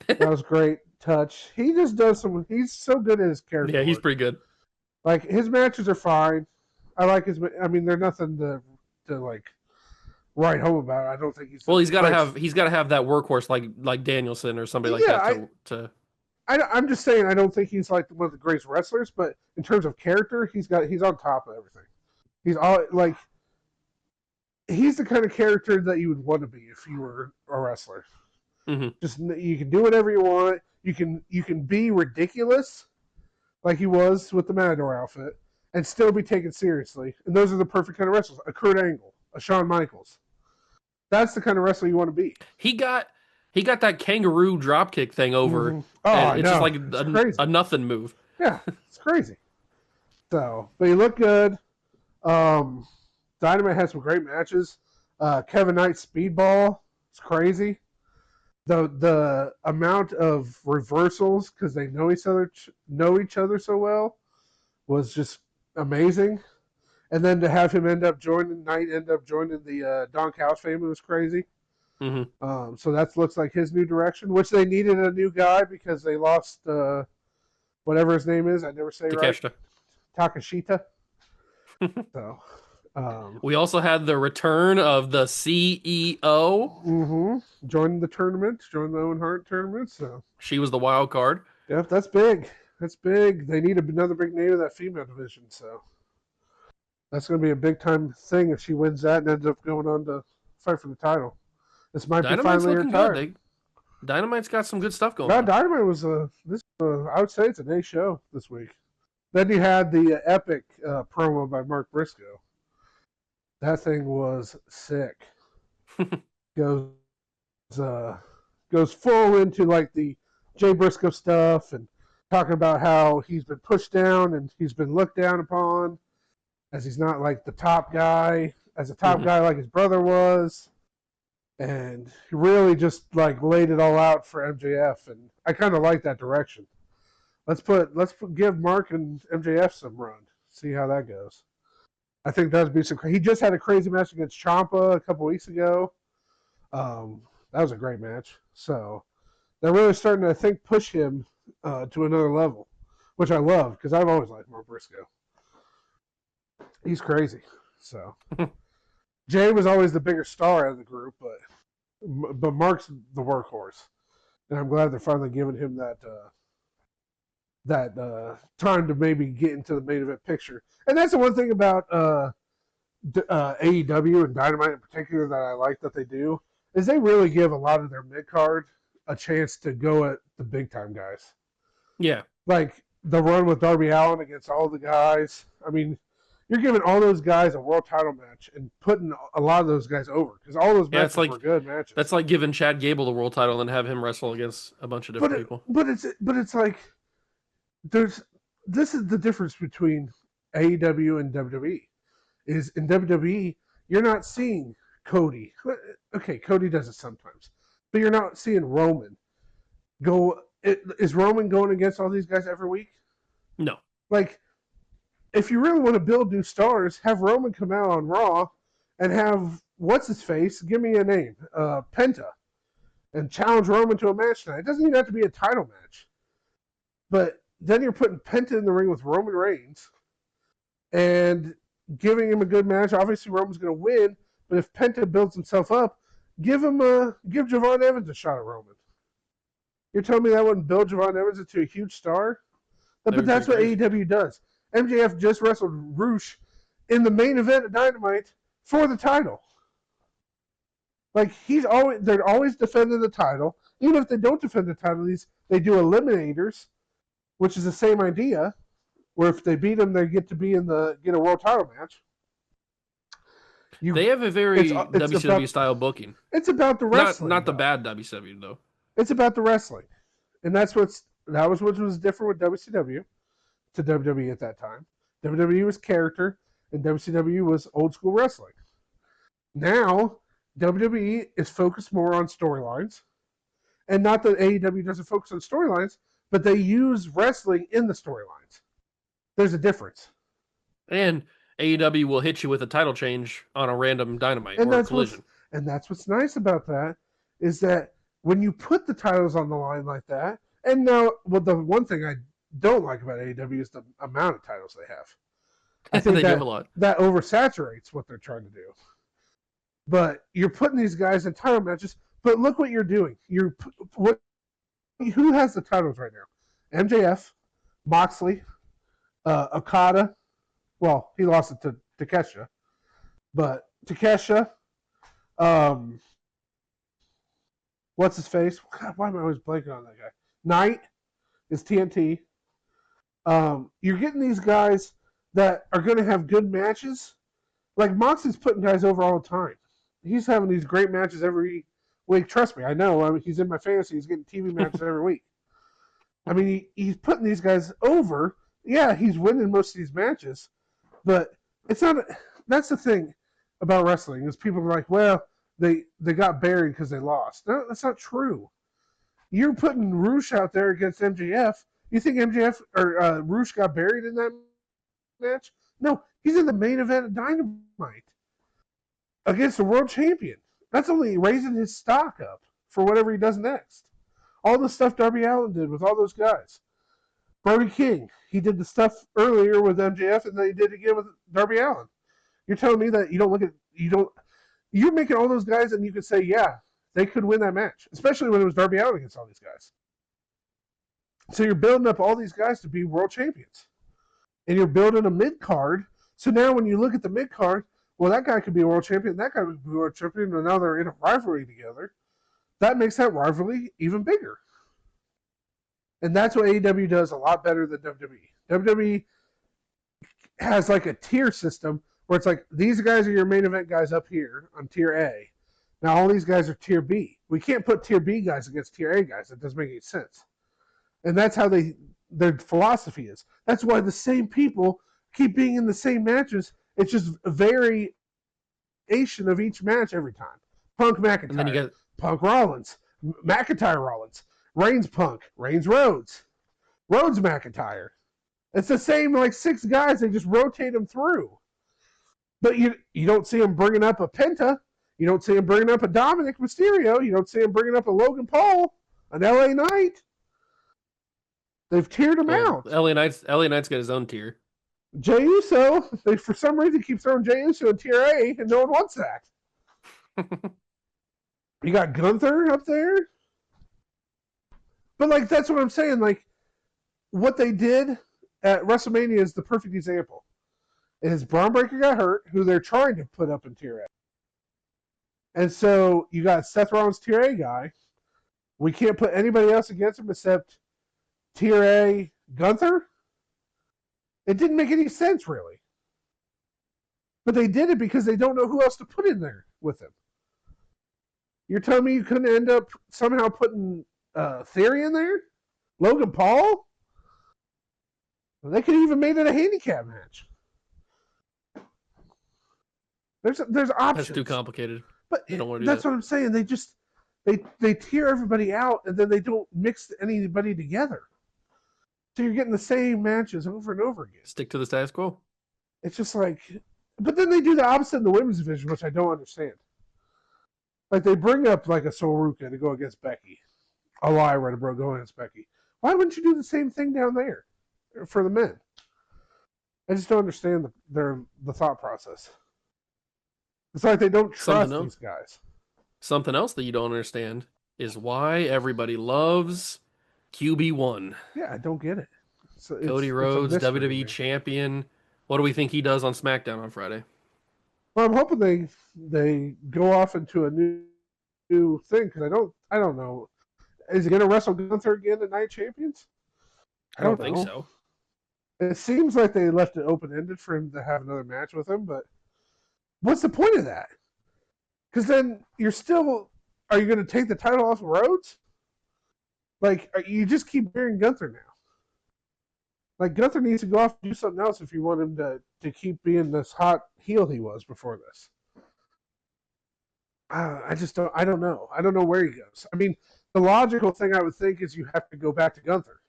[SPEAKER 4] That was great touch. He just does he's so good at his character.
[SPEAKER 3] Yeah, he's pretty good.
[SPEAKER 4] Like his matches are fine. I like his. I mean, they're nothing to write home about. I don't think he's.
[SPEAKER 3] Well, he's got to have that workhorse like Danielson or somebody like that to
[SPEAKER 4] I'm just saying I don't think he's like one of the greatest wrestlers, but in terms of character, he's on top of everything. He's all like he's the kind of character that you would want to be if you were a wrestler.
[SPEAKER 3] Mm-hmm.
[SPEAKER 4] Just you can do whatever you want. You can be ridiculous, like he was with the Matador outfit, and still be taken seriously. And those are the perfect kind of wrestlers. A Kurt Angle, a Shawn Michaels. That's the kind of wrestler you want to be.
[SPEAKER 3] He got that kangaroo dropkick thing over.
[SPEAKER 4] Mm-hmm. Oh,
[SPEAKER 3] and it's just like
[SPEAKER 4] a
[SPEAKER 3] nothing move.
[SPEAKER 4] Yeah, it's crazy. So, but he looked good. Dynamite had some great matches. Kevin Knight's speedball is crazy. The amount of reversals because they know each other so well was just amazing. And then to have him end up joining the Don Callis family was crazy.
[SPEAKER 3] Mm-hmm.
[SPEAKER 4] So that looks like his new direction, which they needed a new guy because they lost whatever his name is. I never say
[SPEAKER 3] Takeshita.
[SPEAKER 4] Right. Takeshita. So
[SPEAKER 3] we also had the return of the CEO.
[SPEAKER 4] Mm-hmm. Joined the Owen Hart tournament. So
[SPEAKER 3] she was the wild card.
[SPEAKER 4] Yeah, that's big. That's big. They need another big name in that female division. So that's going to be a big time thing if she wins that and ends up going on to fight for the title. This might
[SPEAKER 3] Dynamite's
[SPEAKER 4] be finally
[SPEAKER 3] looking
[SPEAKER 4] her
[SPEAKER 3] good. Dynamite's got some good stuff going
[SPEAKER 4] on.
[SPEAKER 3] on.
[SPEAKER 4] Dynamite was I would say it's an A show this week. Then you had the epic promo by Mark Briscoe. That thing was sick. Goes full into like the Jay Briscoe stuff and talking about how he's been pushed down and he's been looked down upon as he's not like the top guy, as a top guy like his brother was. And he really just like laid it all out for MJF, and I kind of like that direction. Let's give Mark and MJF some run, see how that goes. I think that would be some. He just had a crazy match against Ciampa a couple weeks ago. That was a great match. So they're really starting to, I think, push him to another level, which I love because I've always liked Mark Briscoe. He's crazy. So Jay was always the bigger star out of the group, but Mark's the workhorse, and I'm glad they're finally giving him that time to maybe get into the main event picture. And that's the one thing about AEW and Dynamite in particular that I like that they do is they really give a lot of their mid card a chance to go at the big time guys.
[SPEAKER 3] Yeah,
[SPEAKER 4] like the run with Darby Allin against all the guys. I mean, you're giving all those guys a world title match and putting a lot of those guys over because all those matches were good matches.
[SPEAKER 3] That's like giving Chad Gable the world title and have him wrestle against a bunch of different people.
[SPEAKER 4] But it's like this is the difference between AEW and WWE. Is in WWE you're not seeing Cody. Okay, Cody does it sometimes, but you're not seeing Roman go. Is Roman going against all these guys every week?
[SPEAKER 3] No.
[SPEAKER 4] Like, if you really want to build new stars, have Roman come out on Raw and have what's his face? Give me a name, Penta, and challenge Roman to a match tonight. It doesn't even have to be a title match, but then you're putting Penta in the ring with Roman Reigns and giving him a good match. Obviously, Roman's going to win, but if Penta builds himself up, give Javon Evans a shot at Roman. You're telling me that wouldn't build Javon Evans into a huge star? But that's what AEW does. MJF just wrestled Roosh in the main event of Dynamite for the title. Like they're always defending the title. Even if they don't defend the title, they do eliminators, which is the same idea. Where if they beat them, they get a world title match.
[SPEAKER 3] They have a very WCW style booking.
[SPEAKER 4] It's about the wrestling,
[SPEAKER 3] not the bad WCW though.
[SPEAKER 4] It's about the wrestling, and that was what was different with WCW to WWE at that time. WWE was character, and WCW was old school wrestling. Now WWE is focused more on storylines, and not that AEW doesn't focus on storylines, but they use wrestling in the storylines. There's a difference.
[SPEAKER 3] And AEW will hit you with a title change on a random Dynamite or a Collision.
[SPEAKER 4] And that's what's nice about that is that when you put the titles on the line like that, and now, the one thing I don't like about AEW is the amount of titles they have. I think
[SPEAKER 3] they give a lot.
[SPEAKER 4] That oversaturates what they're trying to do. But you're putting these guys in title matches. But look what you're doing. Who has the titles right now? MJF, Moxley, Okada. Well, he lost it to Takesha, but Takesha. What's his face? God, why am I always blanking on that guy? Knight is TNT. You're getting these guys that are going to have good matches. Like Moxley's putting guys over all the time. He's having these great matches every week. Trust me, I know. I mean, he's in my fantasy. He's getting TV matches every week. I mean, he's putting these guys over. Yeah, he's winning most of these matches, but it's not. That's the thing about wrestling is people are like, well, they got buried because they lost. No, that's not true. You're putting Roosh out there against MJF. You think MJF or Roosh got buried in that match? No, he's in the main event of Dynamite against the world champion. That's only raising his stock up for whatever he does next. All the stuff Darby Allin did with all those guys. Brody King, he did the stuff earlier with MJF, and then he did it again with Darby Allin. You're telling me that you're making all those guys, and you could say, yeah, they could win that match, especially when it was Darby Allin against all these guys. So you're building up all these guys to be world champions. And you're building a mid-card. So now when you look at the mid-card, well, that guy could be a world champion, that guy could be a world champion, and now they're in a rivalry together. That makes that rivalry even bigger. And that's what AEW does a lot better than WWE. WWE has like a tier system where it's like, these guys are your main event guys up here on tier A. Now all these guys are tier B. We can't put tier B guys against tier A guys. That doesn't make any sense. And that's how their philosophy is. That's why the same people keep being in the same matches. It's just a variation of each match every time. Punk McIntyre, and then you get Punk Rollins, McIntyre Rollins, Reigns Punk, Reigns Rhodes, Rhodes McIntyre. It's the same like 6 guys. They just rotate them through. But you don't see them bringing up a Penta. You don't see them bringing up a Dominic Mysterio. You don't see them bringing up a Logan Paul, an LA Knight. They've tiered him out.
[SPEAKER 3] LA Knight's got his own tier.
[SPEAKER 4] Jey Uso, they for some reason keep throwing Jey Uso in tier A, and no one wants that. You got Gunther up there. But like that's what I'm saying. Like what they did at WrestleMania is the perfect example. Is Braun Breaker got hurt, who they're trying to put up in tier A. And so you got Seth Rollins tier A guy. We can't put anybody else against him except tier A Gunther? It didn't make any sense, really. But they did it because they don't know who else to put in there with him. You're telling me you couldn't end up somehow putting Theory in there? Logan Paul? They could have even made it a handicap match. There's options.
[SPEAKER 3] That's too complicated.
[SPEAKER 4] But that's what I'm saying. They tier everybody out, and then they don't mix anybody together. So you're getting the same matches over and over again.
[SPEAKER 3] Stick to the status quo.
[SPEAKER 4] It's just like, but then they do the opposite in the women's division, which I don't understand. Like they bring up like a Soruka to go against Becky, a Lyra to go against Becky. Why wouldn't you do the same thing down there for the men? I just don't understand the thought process. It's like they don't trust these guys.
[SPEAKER 3] Something else that you don't understand is why everybody loves QB1.
[SPEAKER 4] Yeah, I don't get it.
[SPEAKER 3] Cody Rhodes, WWE champion. What do we think he does on SmackDown on Friday?
[SPEAKER 4] Well, I'm hoping they go off into a new thing because I don't know. Is he going to wrestle Gunther again at Night Champions?
[SPEAKER 3] I don't think so.
[SPEAKER 4] It seems like they left it open-ended for him to have another match with him, but what's the point of that? Because then are you going to take the title off of Rhodes? Like, you just keep bearing Gunther now. Like, Gunther needs to go off and do something else if you want him to keep being this hot heel he was before this. I don't know. I don't know where he goes. I mean, the logical thing I would think is you have to go back to Gunther.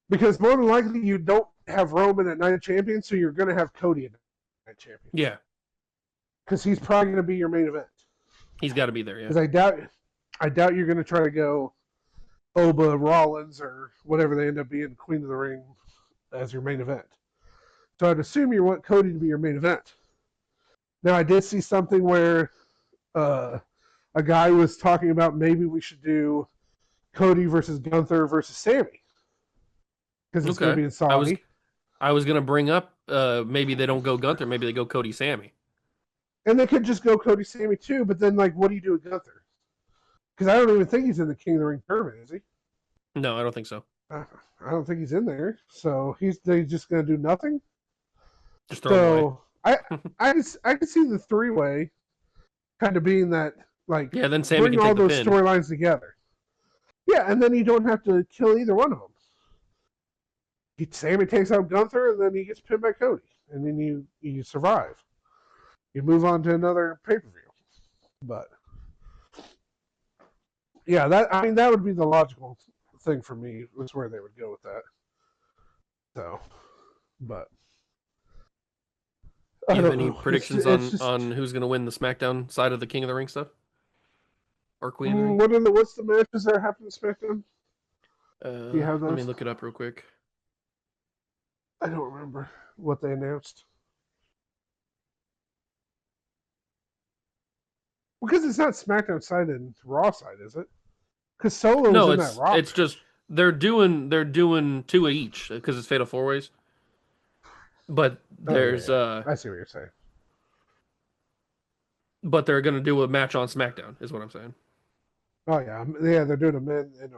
[SPEAKER 4] Because more than likely you don't have Roman at Night Champion, so you're going to have Cody at Night Champion.
[SPEAKER 3] Yeah.
[SPEAKER 4] Because he's probably going to be your main event.
[SPEAKER 3] He's got to be there, yeah.
[SPEAKER 4] Because I doubt you're going to try to go Oba, Rollins, or whatever they end up being, Queen of the Ring, as your main event. So I'd assume you want Cody to be your main event. Now, I did see something where a guy was talking about maybe we should do Cody versus Gunther versus Sammy. Because it's going to be in Saudi.
[SPEAKER 3] I was going to bring up maybe they don't go Gunther, maybe they go Cody Sammy.
[SPEAKER 4] And they could just go Cody Sammy too, but then like what do you do with Gunther? Because I don't even think he's in the King of the Ring tournament, is he?
[SPEAKER 3] No, I don't think so.
[SPEAKER 4] I don't think he's in there. So they just going to do nothing?
[SPEAKER 3] Just throw him away.
[SPEAKER 4] I can see the 3-way kind of being that, like,
[SPEAKER 3] yeah, then Sammy
[SPEAKER 4] bring all those storylines together. Yeah, and then you don't have to kill either one of them. Sammy takes out Gunther, and then he gets pinned by Cody, and then you survive. You move on to another pay-per-view. But yeah, that would be the logical thing for me. Was where they would go with that. So, but
[SPEAKER 3] do you have any predictions on who's going to win the SmackDown side of the King of the Ring stuff? Or Queen of the Ring?
[SPEAKER 4] What's the matches that are happening to SmackDown?
[SPEAKER 3] Do you have those? Let me look it up real quick.
[SPEAKER 4] I don't remember what they announced. Because it's not SmackDown side and Raw side, is it? Because Solo's in that Raw.
[SPEAKER 3] It's just they're doing 2 each because it's Fatal 4-Ways. But there's
[SPEAKER 4] I see what you're saying.
[SPEAKER 3] But they're going to do a match on SmackDown, is what I'm saying.
[SPEAKER 4] Oh yeah, they're doing a men and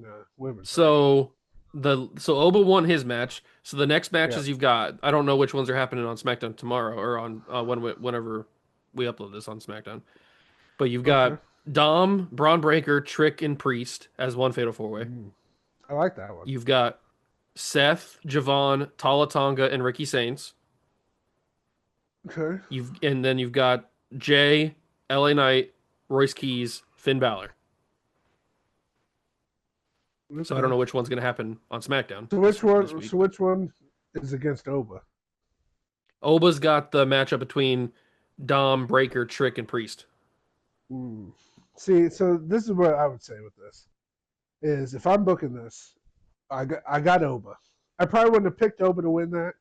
[SPEAKER 4] a women.
[SPEAKER 3] So Oba won his match. So the next matches you've got, I don't know which ones are happening on SmackDown tomorrow or on whenever we upload this on SmackDown. But you've got Dom, Braun Breaker, Trick, and Priest as one Fatal 4-Way.
[SPEAKER 4] I like that one.
[SPEAKER 3] You've got Seth, Javon, Tala Tonga, and Ricky Saints.
[SPEAKER 4] Okay.
[SPEAKER 3] And then you've got Jay, LA Knight, Royce Keys, Finn Balor. Okay. So I don't know which one's going to happen on SmackDown.
[SPEAKER 4] So which one is against Oba?
[SPEAKER 3] Oba's got the matchup between Dom, Breaker, Trick, and Priest.
[SPEAKER 4] See, so this is what I would say with this: is if I'm booking this, I got Oba. I probably wouldn't have picked Oba to win that,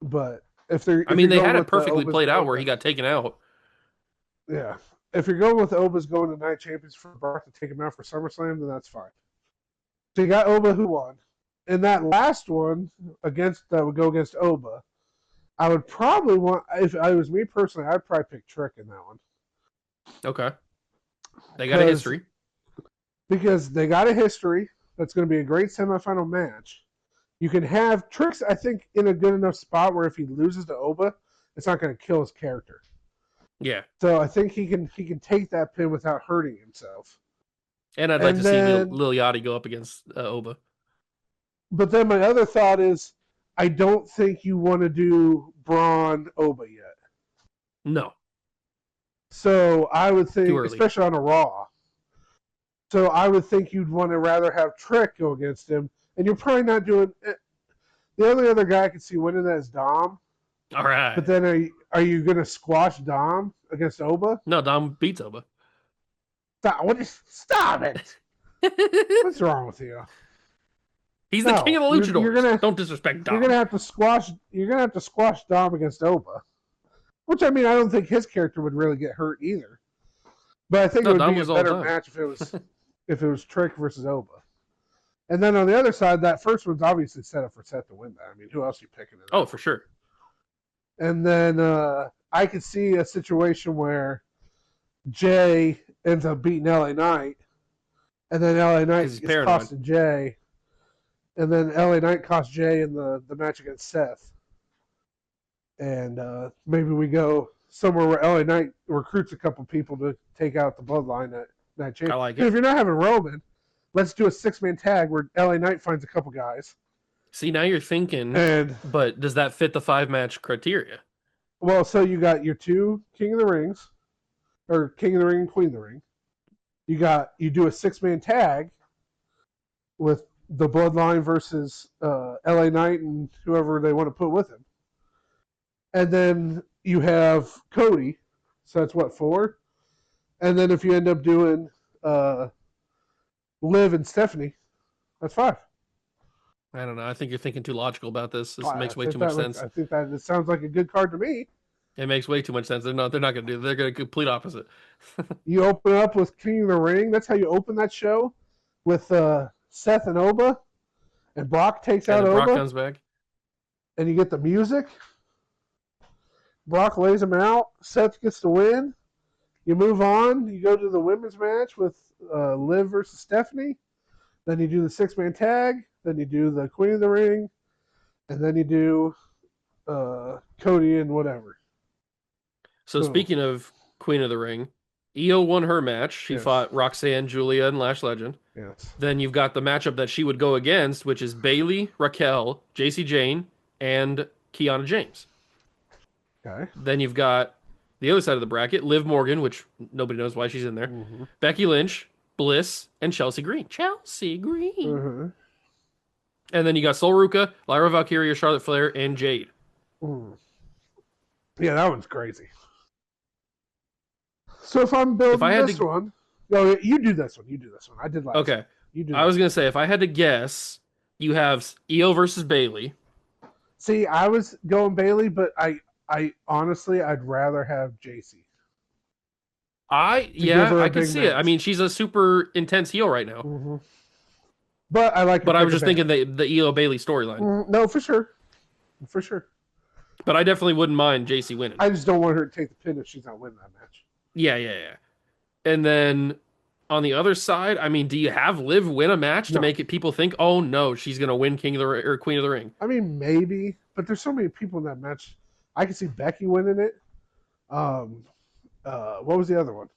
[SPEAKER 4] but they had
[SPEAKER 3] it perfectly played out where he got taken out.
[SPEAKER 4] Yeah, if you're going with Oba's going to Night Champions for Barth to take him out for SummerSlam, then that's fine. So you got Oba who won. In that last one that would go against Oba, I would probably want, if I was me personally, I'd probably pick Trick in that one.
[SPEAKER 3] Okay. They got a history.
[SPEAKER 4] Because they got a history. That's going to be a great semifinal match. You can have Trick's, I think, in a good enough spot where if he loses to Oba, it's not going to kill his character.
[SPEAKER 3] Yeah.
[SPEAKER 4] So I think he can take that pin without hurting himself.
[SPEAKER 3] And I'd like to see Lil Yachty go up against Oba.
[SPEAKER 4] But then my other thought is, I don't think you want to do Braun Oba yet.
[SPEAKER 3] No.
[SPEAKER 4] So I would think, especially on a Raw. So I would think you'd want to rather have Trick go against him, and you're probably not doing. The only other guy I could see winning that is Dom.
[SPEAKER 3] All right.
[SPEAKER 4] But then are you going to squash Dom against Oba?
[SPEAKER 3] No, Dom beats Oba.
[SPEAKER 4] Stop it! What's wrong with you?
[SPEAKER 3] He's the king of the luchadors. Don't disrespect Dom.
[SPEAKER 4] You're gonna have to squash Dom against Oba. Which, I mean, I don't think his character would really get hurt either. But I think it would be a better match if it was Trick versus Oba. And then on the other side, that first one's obviously set up for Seth to win that. I mean, who else are you picking?
[SPEAKER 3] Oh, for sure.
[SPEAKER 4] And then I could see a situation where Jay ends up beating LA Knight, and then LA Knight gets costing Jay, and then LA Knight costs Jay in the match against Seth. And maybe we go somewhere where LA Knight recruits a couple people to take out the Bloodline at Night Champions.
[SPEAKER 3] I like it.
[SPEAKER 4] If you're not having Roman, let's do a 6-man tag where LA Knight finds a couple guys.
[SPEAKER 3] See, now you're thinking, but does that fit the 5-match criteria?
[SPEAKER 4] Well, so you got your 2 King of the Rings, or King of the Ring and Queen of the Ring. You do a 6-man tag with the Bloodline versus LA Knight and whoever they want to put with him. And then you have Cody. So that's what, 4? And then if you end up doing Liv and Stephanie, that's 5.
[SPEAKER 3] I don't know. I think you're thinking too logical about this. This makes way too much sense.
[SPEAKER 4] I think that it sounds like a good card to me.
[SPEAKER 3] It makes way too much sense. They're not going to do it. They're going to complete opposite.
[SPEAKER 4] You open up with King of the Ring. That's how you open that show. with Seth and Oba, and Brock takes out Oba.
[SPEAKER 3] Brock comes back.
[SPEAKER 4] And you get the music. Brock lays him out. Seth gets the win. You move on. You go to the women's match with Liv versus Stephanie. Then you do the 6-man tag. Then you do the Queen of the Ring. And then you do Cody and whatever.
[SPEAKER 3] So speaking of Queen of the Ring, Io won her match. She fought Roxanne, Julia, and Lash Legend.
[SPEAKER 4] Yes.
[SPEAKER 3] Then you've got the matchup that she would go against, which is Bayley, Raquel, JC Jane, and Kiana James.
[SPEAKER 4] Okay.
[SPEAKER 3] Then you've got the other side of the bracket, Liv Morgan, which nobody knows why she's in there, Becky Lynch, Bliss, and Chelsea Green. Chelsea Green. And then you got Sol Ruka, Lyra Valkyria, Charlotte Flair, and Jade.
[SPEAKER 4] Yeah, that one's crazy. So if I'm building one, no, you do this one. You do this one. I did last.
[SPEAKER 3] Okay.
[SPEAKER 4] You do.
[SPEAKER 3] I was gonna say if I had to guess, you have Io versus Bayley.
[SPEAKER 4] See, I was going Bayley, but I honestly, I'd rather have JC.
[SPEAKER 3] I can see it. I mean, she's a super intense heel right now.
[SPEAKER 4] But I like.
[SPEAKER 3] But I was just thinking the Io Bayley storyline.
[SPEAKER 4] No, for sure.
[SPEAKER 3] But I definitely wouldn't mind JC winning.
[SPEAKER 4] I just don't want her to take the pin if she's not winning that match.
[SPEAKER 3] Yeah. And then on the other side, I mean, do you have Liv win a match to make it people think, oh no, she's gonna win King of the or Queen of the Ring?
[SPEAKER 4] I mean, maybe, but there's so many people in that match. I can see Becky winning it. What was the other one?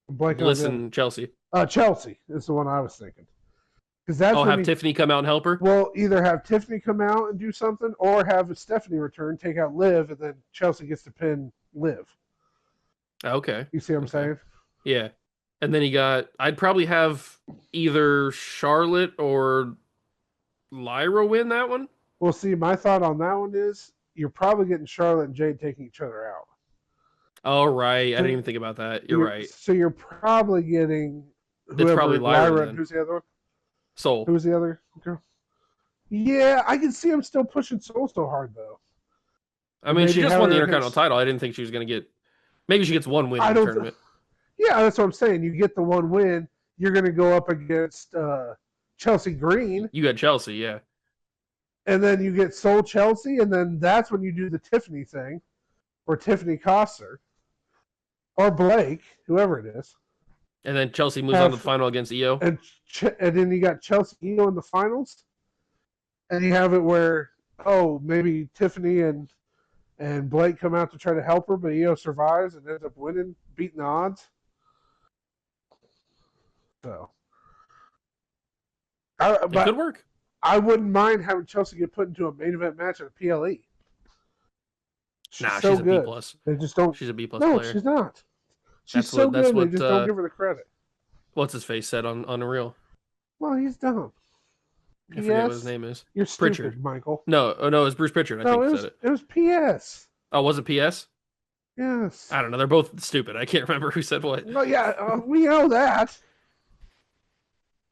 [SPEAKER 3] Bliss and Chelsea.
[SPEAKER 4] Chelsea is the one I was thinking. Because that's
[SPEAKER 3] have Tiffany come out and help her.
[SPEAKER 4] Well, either have Tiffany come out and do something, or have Stephanie return, take out Liv, and then Chelsea gets to pin Liv.
[SPEAKER 3] Okay.
[SPEAKER 4] You see what I'm saying?
[SPEAKER 3] Yeah. And then I'd probably have either Charlotte or Lyra win that one.
[SPEAKER 4] Well, see, my thought on that one is you're probably getting Charlotte and Jade taking each other out.
[SPEAKER 3] Oh, right. I didn't even think about that. You're right.
[SPEAKER 4] So you're probably getting
[SPEAKER 3] it's probably Lyra
[SPEAKER 4] and who's the other one?
[SPEAKER 3] Soul.
[SPEAKER 4] Who's the other girl? Yeah, I can see him still pushing Soul so hard, though.
[SPEAKER 3] I mean, she just won the Intercontinental title. I didn't think she was going to get... Maybe she gets one win in the tournament.
[SPEAKER 4] Yeah, that's what I'm saying. You get the one win, you're going to go up against Chelsea Green.
[SPEAKER 3] You got Chelsea, yeah.
[SPEAKER 4] And then you get Soul Chelsea, and then that's when you do the Tiffany thing, where Tiffany costs her. Or Blake, whoever it is.
[SPEAKER 3] And then Chelsea moves on to the final against Io.
[SPEAKER 4] And then you got Chelsea Io in the finals. And you have it where, maybe Tiffany and Blake come out to try to help her, but Io survives and ends up winning, beating the odds. So.
[SPEAKER 3] It could work.
[SPEAKER 4] I wouldn't mind having Chelsea get put into a main event match at a PLE.
[SPEAKER 3] She's a B+.
[SPEAKER 4] They just don't.
[SPEAKER 3] She's a B+ player.
[SPEAKER 4] No, she's not. She's so good. They just don't give her the credit.
[SPEAKER 3] What's his face said on Unreal?
[SPEAKER 4] Well, he's dumb.
[SPEAKER 3] I forget what his name is.
[SPEAKER 4] You're stupid,
[SPEAKER 3] Pritchard.
[SPEAKER 4] Michael.
[SPEAKER 3] No, it was Bruce Pritchard. I think said it.
[SPEAKER 4] It was PS.
[SPEAKER 3] Oh, was it PS?
[SPEAKER 4] Yes.
[SPEAKER 3] I don't know. They're both stupid. I can't remember who said what.
[SPEAKER 4] Well, yeah, we know that.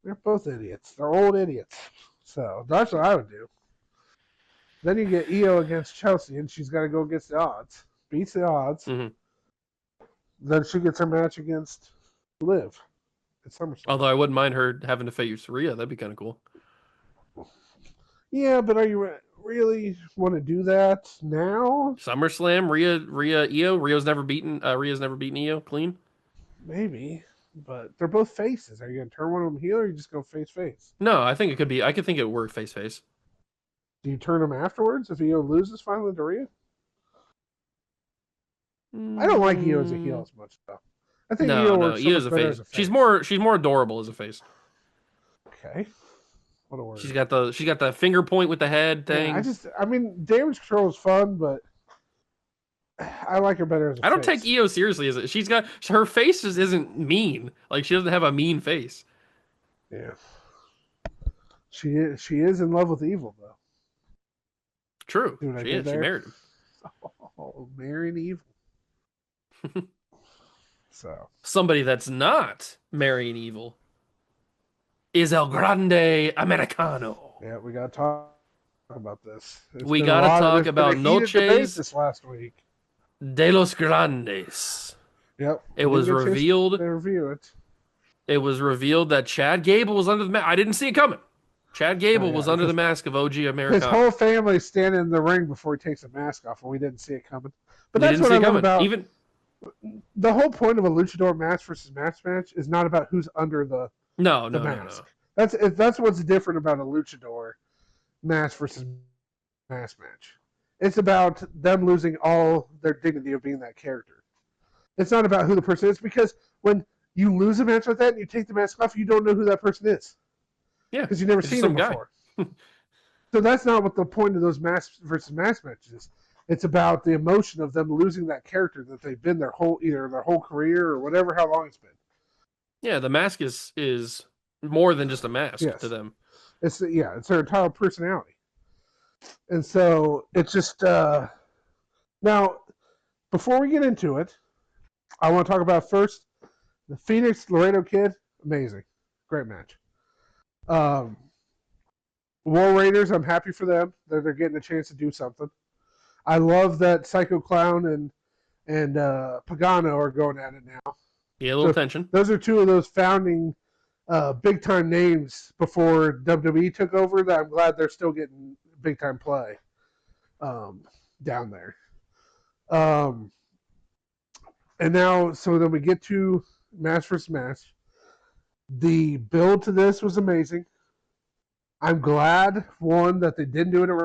[SPEAKER 4] They're both idiots. They're old idiots. So that's what I would do. Then you get Io against Chelsea, and she's got to go against the odds. Beats the odds.
[SPEAKER 3] Mm-hmm.
[SPEAKER 4] Then she gets her match against Liv at SummerSlam.
[SPEAKER 3] Although I wouldn't mind her having to face Rhea. That'd be kind of cool.
[SPEAKER 4] Yeah, but are you really want to do that now?
[SPEAKER 3] SummerSlam, Rhea, Io. Rhea's never beaten Io clean.
[SPEAKER 4] Maybe, but they're both faces. Are you going to turn one of them heel, or are you just going face?
[SPEAKER 3] No, I think it could be. I could think it would work face.
[SPEAKER 4] Do you turn them afterwards if Io loses finally to Rhea? I don't like Io as a heel as much though. I think Io works so much better as a face.
[SPEAKER 3] She's more adorable as a face.
[SPEAKER 4] Okay. What a word.
[SPEAKER 3] She's got the finger point with the head thing.
[SPEAKER 4] Yeah, Damage Control is fun, but I like her better as a face.
[SPEAKER 3] I don't take Io seriously as she's got her face isn't mean. Like she doesn't have a mean face.
[SPEAKER 4] Yeah. She is in love with Evil though.
[SPEAKER 3] True. She is. She married him.
[SPEAKER 4] Oh, marrying Evil. So
[SPEAKER 3] somebody that's not marrying Evil is El Grande Americano.
[SPEAKER 4] Yeah, we gotta talk about this.
[SPEAKER 3] We gotta talk about Noches
[SPEAKER 4] this last week.
[SPEAKER 3] De los Grandes.
[SPEAKER 4] Yep.
[SPEAKER 3] It was revealed.
[SPEAKER 4] They review it.
[SPEAKER 3] it was revealed that Chad Gable was under the mask. I didn't see it coming. Chad Gable was under the mask of OG Americana.
[SPEAKER 4] His whole family standing in the ring before he takes the mask off, and we didn't see it coming. But
[SPEAKER 3] we
[SPEAKER 4] that's what I love about
[SPEAKER 3] even
[SPEAKER 4] the whole point of a luchador mask versus mask match is not about who's under the mask. No. That's what's different about a luchador mask versus mask match. It's about them losing all their dignity of being that character. It's not about who the person is, because when you lose a match like that and you take the mask off, you don't know who that person is.
[SPEAKER 3] Yeah,
[SPEAKER 4] because you've never seen him before. So that's not what the point of those mask versus mask matches is. It's about the emotion of them losing that character that they've been either their whole career or whatever, how long it's been.
[SPEAKER 3] Yeah, the mask is more than just a mask to them.
[SPEAKER 4] It's their entire personality. And so it's just now, before we get into it, I want to talk about first the Phoenix Laredo Kid. Amazing, great match. War Raiders, I'm happy for them that they're getting a chance to do something. I love that Psycho Clown and Pagano are going at it now.
[SPEAKER 3] Yeah, a little tension.
[SPEAKER 4] Those are two of those founding big time names before WWE took over that I'm glad they're still getting big time play down there. And now, so then we get to match versus match. The build to this was amazing. I'm glad, one, that they didn't do it at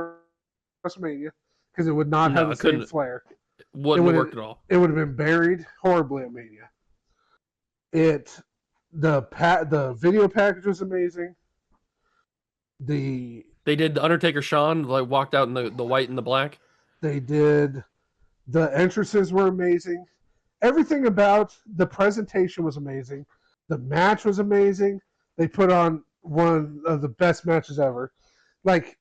[SPEAKER 4] WrestleMania, because it would not have the same flair.
[SPEAKER 3] It wouldn't have worked at all.
[SPEAKER 4] It would have been buried horribly at Mania. The video package was amazing. They
[SPEAKER 3] did the Undertaker Shawn, like walked out in the white and the black.
[SPEAKER 4] They did. The entrances were amazing. Everything about the presentation was amazing. The match was amazing. They put on one of the best matches ever. Like,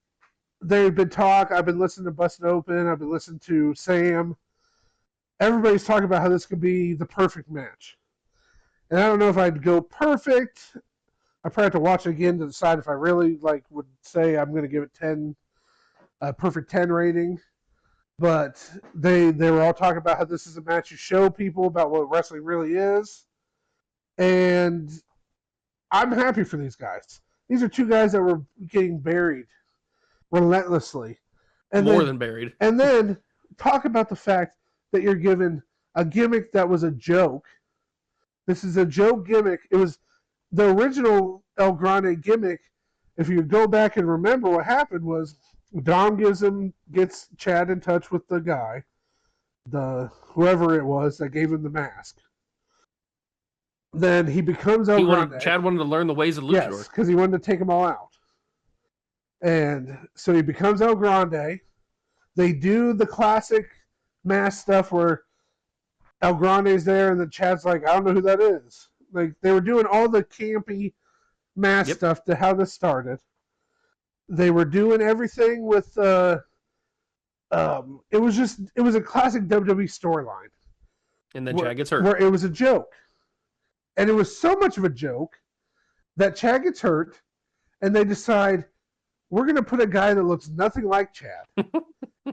[SPEAKER 4] they've been I've been listening to Busted Open. I've been listening to Sam. Everybody's talking about how this could be the perfect match. And I don't know if I'd go perfect. I probably have to watch it again to decide if I really would say I'm going to give it a perfect 10 rating. But they were all talking about how this is a match you show people about what wrestling really is. And I'm happy for these guys. These are two guys that were getting buried relentlessly.
[SPEAKER 3] More than buried.
[SPEAKER 4] And then talk about the fact that you're given a gimmick that was a joke. This is a joke gimmick. It was the original El Grande gimmick. If you go back and remember what happened was Dom gets Chad in touch with the guy, whoever it was that gave him the mask. Then he becomes El Grande.
[SPEAKER 3] Chad wanted to learn the ways of luchador.
[SPEAKER 4] Yes, because he wanted to take them all out. And so he becomes El Grande. They do the classic mask stuff where El Grande's there and then Chad's like, I don't know who that is. Like, they were doing all the campy mask stuff to how this started. They were doing everything with it was a classic WWE storyline.
[SPEAKER 3] And then Chad gets hurt.
[SPEAKER 4] Where it was a joke. And it was so much of a joke that Chad gets hurt, and they decide, we're going to put a guy that looks nothing like Chad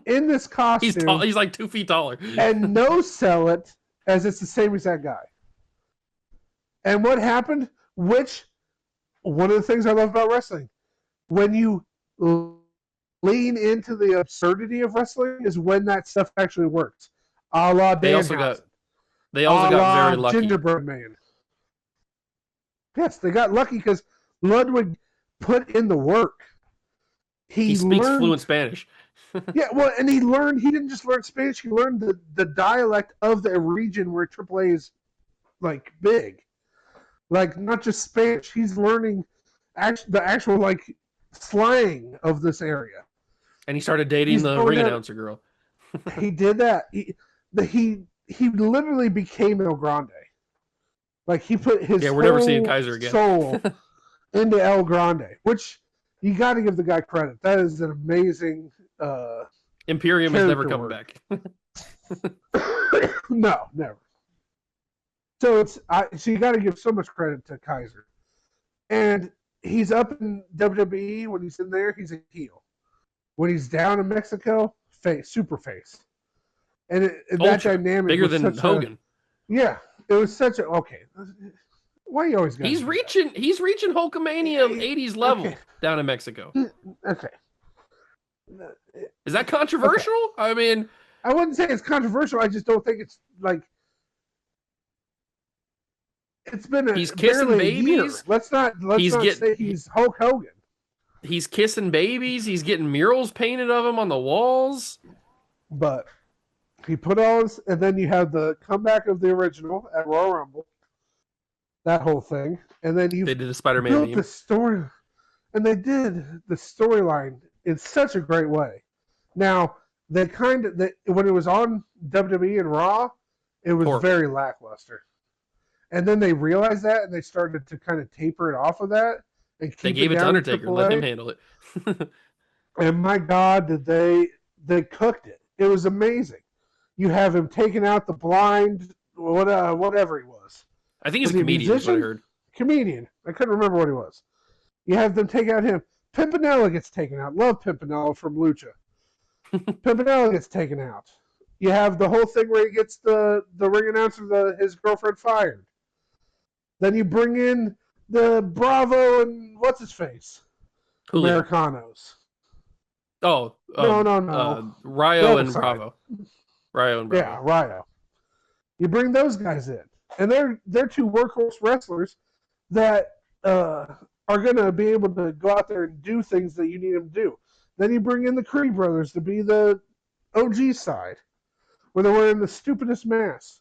[SPEAKER 4] in this costume.
[SPEAKER 3] He's tall. He's like 2 feet taller.
[SPEAKER 4] And no-sell it as it's the same exact guy. And what happened? Which, one of the things I love about wrestling, when you lean into the absurdity of wrestling is when that stuff actually works. A la Danhausen.
[SPEAKER 3] They also got very lucky.
[SPEAKER 4] Gingerbread Man. Yes, they got lucky because Ludwig put in the work.
[SPEAKER 3] He speaks fluent Spanish.
[SPEAKER 4] Yeah, well, and he didn't just learn Spanish, he learned the dialect of the region where AAA is, big. Not just Spanish. He's learning the actual, slang of this area.
[SPEAKER 3] And he started dating the ring announcer girl.
[SPEAKER 4] He did that. He literally became El Grande. He put his
[SPEAKER 3] we're never seeing Kaiser again.
[SPEAKER 4] Soul into El Grande, which you got to give the guy credit. That is an amazing.
[SPEAKER 3] Imperium is never coming back.
[SPEAKER 4] No, never. So so you got to give so much credit to Kaiser, and he's up in WWE when he's in there. He's a heel. When he's down in Mexico, super face. And that dynamic
[SPEAKER 3] bigger than Hogan.
[SPEAKER 4] Yeah, it was such a Why you always got?
[SPEAKER 3] He's reaching Hulkamania 80s level down in Mexico.
[SPEAKER 4] Okay.
[SPEAKER 3] Is that controversial? Okay. I mean,
[SPEAKER 4] I wouldn't say it's controversial. I just don't think it's like it's been
[SPEAKER 3] he's kissing babies.
[SPEAKER 4] Let's not say he's Hulk Hogan.
[SPEAKER 3] He's kissing babies. He's getting murals painted of him on the walls.
[SPEAKER 4] But he put all his, and then you have the comeback of the original at Royal Rumble. That whole thing, and then they did a Spider-Man built the story, and they did the storyline in such a great way. Now when it was on WWE and Raw, it was very lackluster, and then they realized that, and they started to kind of taper it off of that, and they gave it to Undertaker and let him handle it. And my God, did they cooked it? It was amazing. You have him taking out the blind, whatever he was.
[SPEAKER 3] I think he's a comedian, is what I heard.
[SPEAKER 4] Comedian. I couldn't remember what he was. You have them take out him. Pimpinella gets taken out. Love Pimpinella from Lucha. Pimpinella gets taken out. You have the whole thing where he gets the ring announcer, his girlfriend fired. Then you bring in the Bravo and what's his face? Julio. Americanos.
[SPEAKER 3] Oh.
[SPEAKER 4] No.
[SPEAKER 3] Ryo and Bravo. Ryo and Bravo.
[SPEAKER 4] Yeah, Ryo. You bring those guys in. And they're two workhorse wrestlers that are going to be able to go out there and do things that you need them to do. Then you bring in the Creed brothers to be the OG side, where they're wearing the stupidest masks.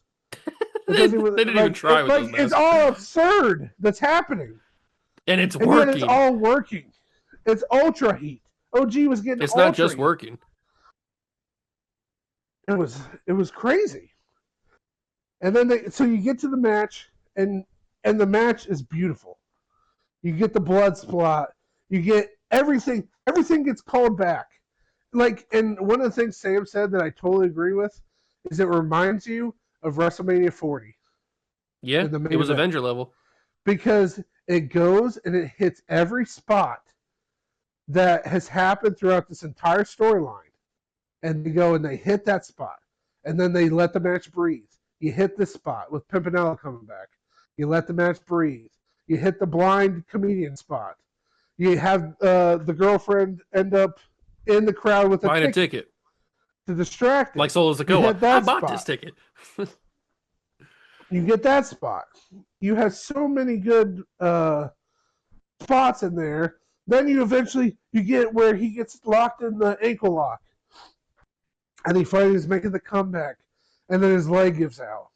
[SPEAKER 3] They didn't even try with those masks.
[SPEAKER 4] It's all absurd that's happening.
[SPEAKER 3] And it's working.
[SPEAKER 4] It's all working. It's ultra heat. OG was getting
[SPEAKER 3] It's not just working.
[SPEAKER 4] It was crazy. And then so you get to the match, and the match is beautiful. You get the blood splat. You get everything. Everything gets called back. And one of the things Sam said that I totally agree with is it reminds you of WrestleMania 40.
[SPEAKER 3] Yeah, it was Avenger level.
[SPEAKER 4] Because it goes and it hits every spot that has happened throughout this entire storyline. And they go and they hit that spot. And then they let the match breathe. You hit this spot with Pimpinella coming back. You let the match breathe. You hit the blind comedian spot. You have the girlfriend end up in the crowd with a ticket to distract him.
[SPEAKER 3] Like Solo Sikoa. I bought this ticket.
[SPEAKER 4] You get that spot. You have so many good spots in there. Then you get where he gets locked in the ankle lock. And he finally is making the comeback. And then his leg gives out.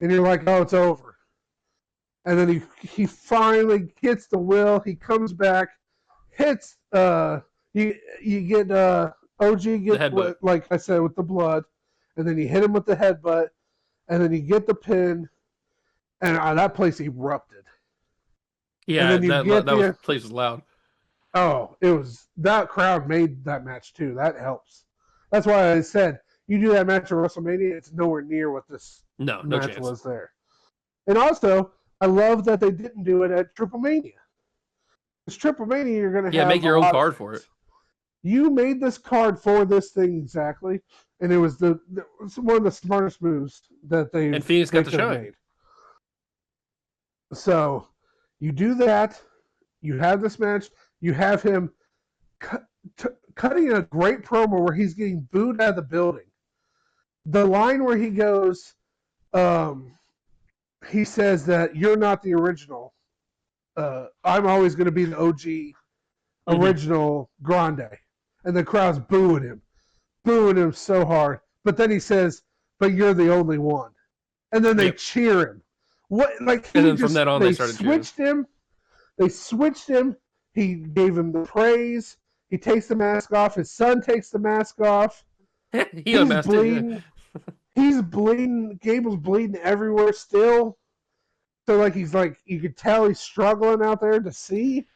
[SPEAKER 4] And you're like, oh, it's over. And then he finally gets the will. He comes back, hits, you get, OG gets, like I said, with the blood. And then you hit him with the headbutt. And then you get the pin. And that place erupted.
[SPEAKER 3] Yeah, that place was loud.
[SPEAKER 4] Oh, that crowd made that match too. That helps. That's why I said, you do that match at WrestleMania, it's nowhere near what this match was there. And also, I love that they didn't do it at Triple Mania. Because Triple Mania, you're going to have
[SPEAKER 3] make your own card for it.
[SPEAKER 4] You made this card for this thing exactly, and it was one of the smartest moves that they
[SPEAKER 3] and Phoenix got to shine.
[SPEAKER 4] Made. So, you do that. You have this match. You have him cutting a great promo where he's getting booed out of the building. The line where he goes, he says that you're not the original. I'm always going to be the OG original Grande. And the crowd's booing him so hard. But then he says, but you're the only one. And then they cheer him. And then from that on, they started switched him. They switched him. He gave him the praise. He takes the mask off. His son takes the mask off. He's bleeding. He's bleeding. Gable's bleeding everywhere still. So you could tell he's struggling out there to see.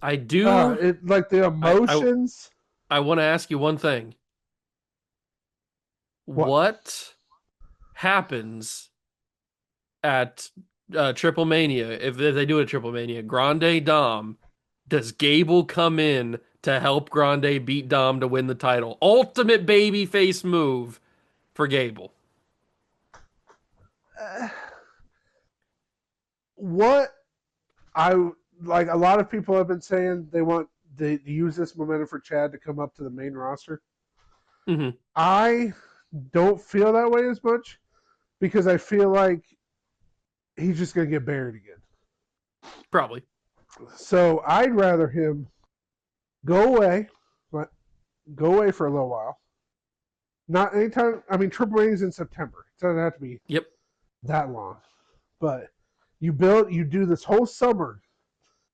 [SPEAKER 3] I do.
[SPEAKER 4] The emotions.
[SPEAKER 3] I want to ask you one thing. What happens at Triple Mania if they do it at Triple Mania? Grande Dom. Does Gable come in to help Grande beat Dom to win the title? Ultimate babyface move for Gable.
[SPEAKER 4] what I like, a lot of people have been saying they want to use this momentum for Chad to come up to the main roster.
[SPEAKER 3] Mm-hmm.
[SPEAKER 4] I don't feel that way as much because I feel like he's just going to get buried again.
[SPEAKER 3] Probably.
[SPEAKER 4] So I'd rather him go away for a little while. Not anytime. I mean, Triple H is in September. It doesn't have to be that long. But you do this whole summer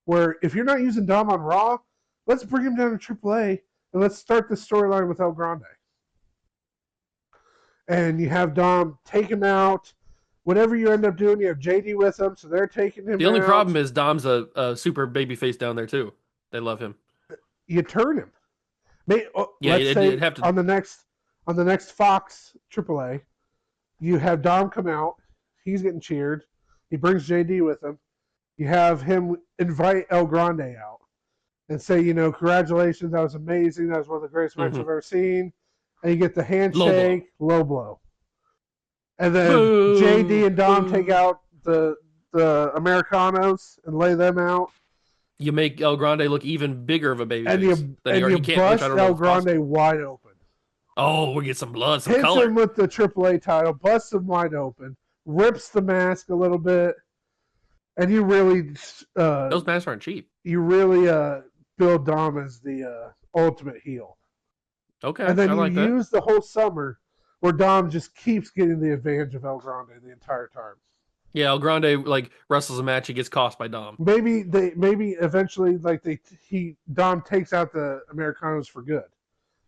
[SPEAKER 4] where if you're not using Dom on Raw, let's bring him down to AAA and let's start the storyline with El Grande. And you have Dom take him out. Whatever you end up doing, you have JD with him, so they're taking him out.
[SPEAKER 3] The only problem is Dom's a super babyface down there, too. They love him.
[SPEAKER 4] You turn him.
[SPEAKER 3] Let's say have to...
[SPEAKER 4] on the next Fox AAA, you have Dom come out. He's getting cheered. He brings JD with him. You have him invite El Grande out and say, congratulations, that was amazing. That was one of the greatest matches I've ever seen. And you get the handshake, low blow. And then JD and Dom take out the Americanos and lay them out.
[SPEAKER 3] You make El Grande look even bigger of a baby
[SPEAKER 4] and
[SPEAKER 3] face.
[SPEAKER 4] You bust El Grande wide open.
[SPEAKER 3] Oh, we get some blood, some
[SPEAKER 4] Hits
[SPEAKER 3] color.
[SPEAKER 4] Hits him with the AAA title, busts him wide open, rips the mask a little bit, and you really...
[SPEAKER 3] those masks aren't cheap.
[SPEAKER 4] You really build Dom as the ultimate heel.
[SPEAKER 3] Okay,
[SPEAKER 4] and then
[SPEAKER 3] I like
[SPEAKER 4] you use the whole summer where Dom just keeps getting the advantage of El Grande the entire time.
[SPEAKER 3] Yeah, El Grande wrestles a match, he gets cost by Dom.
[SPEAKER 4] Maybe eventually Dom takes out the Americanos for good.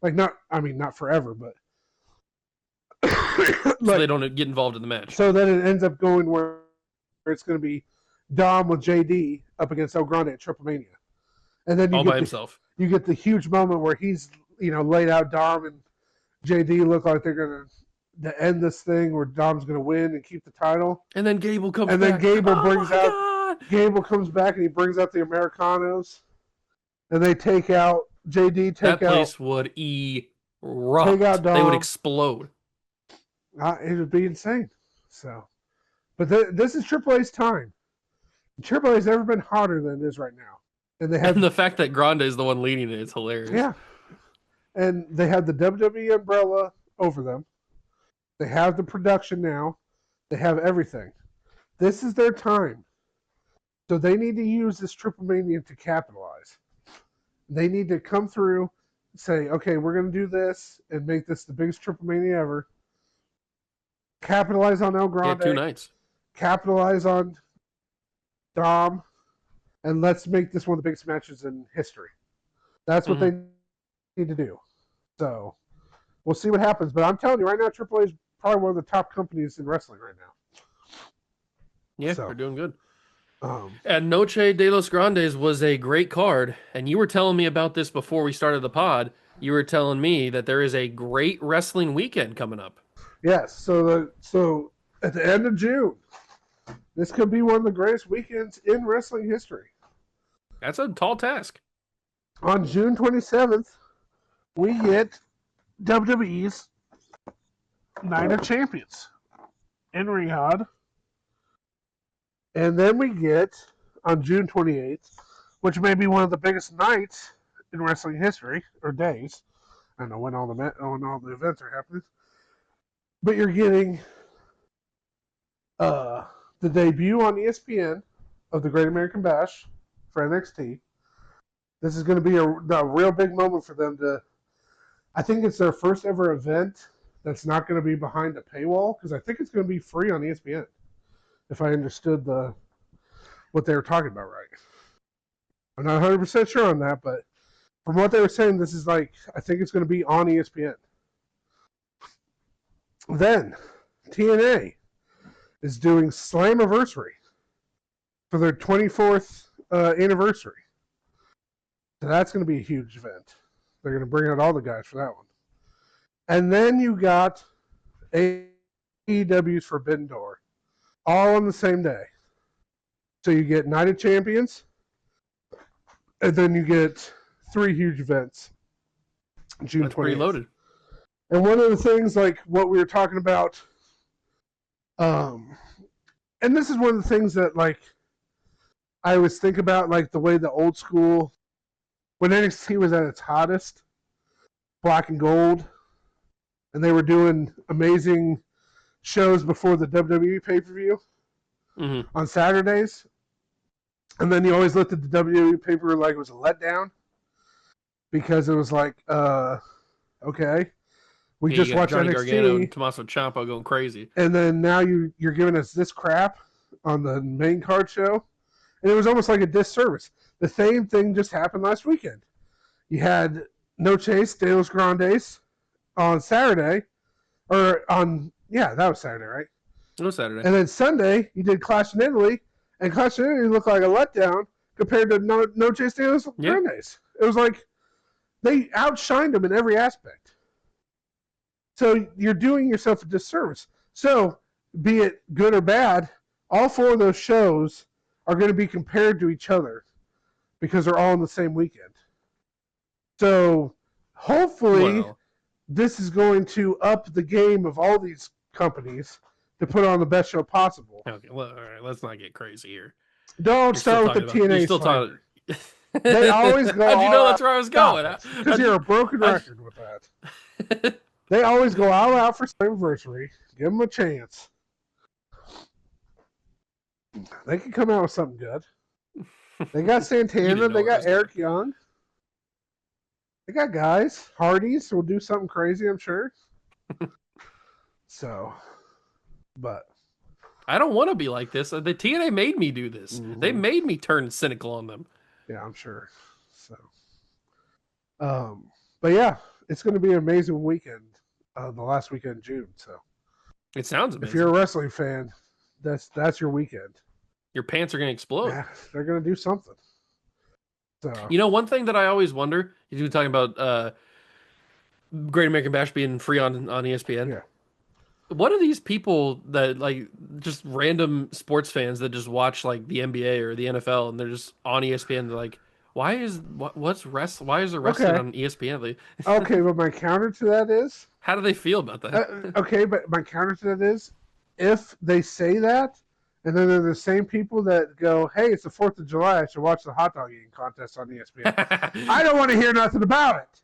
[SPEAKER 4] Not forever, but
[SPEAKER 3] so they don't get involved in the match.
[SPEAKER 4] So then it ends up going where it's going to be Dom with JD up against El Grande at Triple Mania, and then
[SPEAKER 3] all by himself.
[SPEAKER 4] You get the huge moment where he's laid out Dom and JD look like they're going to end this thing where Dom's going to win and keep the title.
[SPEAKER 3] And then Gable comes back.
[SPEAKER 4] And then Gable comes back and he brings out the Americanos. And they take out JD.
[SPEAKER 3] That place would erupt.
[SPEAKER 4] Take out Dom.
[SPEAKER 3] They would explode.
[SPEAKER 4] It would be insane. So, but this is Triple A's time. Triple A's never been hotter than it is right now. And
[SPEAKER 3] the fact that Grande is the one leading it is hilarious.
[SPEAKER 4] Yeah. And they have the WWE umbrella over them. They have the production now. They have everything. This is their time. So they need to use this Triple Mania to capitalize. They need to come through and say, okay, we're going to do this and make this the biggest Triple Mania ever. Capitalize on El Grande.
[SPEAKER 3] 2 nights.
[SPEAKER 4] Capitalize on Dom. And let's make this one of the biggest matches in history. That's what they need to do. So we'll see what happens. But I'm telling you right now, AAA is probably one of the top companies in wrestling right now.
[SPEAKER 3] Yeah, they're doing good. And Noche de los Grandes was a great card. And you were telling me about this before we started the pod. You were telling me that there is a great wrestling weekend coming up.
[SPEAKER 4] Yes. So at the end of June, this could be one of the greatest weekends in wrestling history.
[SPEAKER 3] That's a tall task.
[SPEAKER 4] On June 27th, we get WWE's Night of Champions in Riyadh. And then we get, on June 28th, which may be one of the biggest nights in wrestling history, or days. I don't know when all the events are happening. But you're getting the debut on ESPN of the Great American Bash for NXT. This is going to be a real big moment for them to... I think it's their first ever event that's not going to be behind a paywall, because I think it's going to be free on ESPN, if I understood what they were talking about right. I'm not 100% sure on that, but from what they were saying, this is I think it's going to be on ESPN. Then, TNA is doing Slammiversary for their 24th anniversary. So that's going to be a huge event. They're going to bring out all the guys for that one. And then you got AEW's Forbidden Door, all on the same day. So you get Night of Champions, and then you get 3 huge events. June 28th.
[SPEAKER 3] Pretty loaded.
[SPEAKER 4] And one of the things, what we were talking about, and this is one of the things that, I always think about like the way the old school, when NXT was at its hottest, black and gold, and they were doing amazing shows before the WWE pay-per-view on Saturdays. And then you always looked at the WWE pay-per-view like it was a letdown because it was like, okay, we just watched
[SPEAKER 3] Johnny
[SPEAKER 4] NXT.
[SPEAKER 3] Gargano and Tommaso Ciampa going crazy.
[SPEAKER 4] And then now you're giving us this crap on the main card show. And it was almost like a disservice. The same thing just happened last weekend. You had Noche de los Grandes on Saturday, that was Saturday, right?
[SPEAKER 3] It was Saturday.
[SPEAKER 4] And then Sunday, you did Clash in Italy, and Clash in Italy looked like a letdown compared to Noche de los Grandes. It was like they outshined them in every aspect. So you're doing yourself a disservice. So, be it good or bad, all four of those shows are going to be compared to each other because they're all in the same weekend. So, hopefully, this is going to up the game of all these companies to put on the best show possible.
[SPEAKER 3] Okay, well, all right, let's not get crazy here.
[SPEAKER 4] Don't start with the TNA.
[SPEAKER 3] Still talking.
[SPEAKER 4] They always go.
[SPEAKER 3] How'd you know that's where I was going?
[SPEAKER 4] Because you're a broken record with that. They always go all out for Slammiversary. Give them a chance. They can come out with something good. They got Santana. They got Eric Young. They got guys. Hardys will do something crazy, I'm sure. So, but
[SPEAKER 3] I don't want to be like this. The TNA made me do this.
[SPEAKER 4] Mm-hmm.
[SPEAKER 3] They made me turn cynical on them.
[SPEAKER 4] Yeah, I'm sure. So, but yeah, it's going to be an amazing weekend. The last weekend in June. So,
[SPEAKER 3] it sounds amazing.
[SPEAKER 4] If you're a wrestling fan, that's your weekend.
[SPEAKER 3] Your pants are going to explode.
[SPEAKER 4] Yeah, they're going to do something. So,
[SPEAKER 3] one thing that I always wonder, you were talking about Great American Bash being free on ESPN.
[SPEAKER 4] Yeah.
[SPEAKER 3] What are these people that like just random sports fans that just watch like the NBA or the NFL and they're just on ESPN? They're like, why is there wrestling on ESPN?
[SPEAKER 4] Okay, but my counter to that is,
[SPEAKER 3] how do they feel about that?
[SPEAKER 4] Okay, but my counter to that is, if they say that, and then they're the same people that go, hey, it's the 4th of July, I should watch the hot dog eating contest on ESPN. I don't want to hear nothing about it.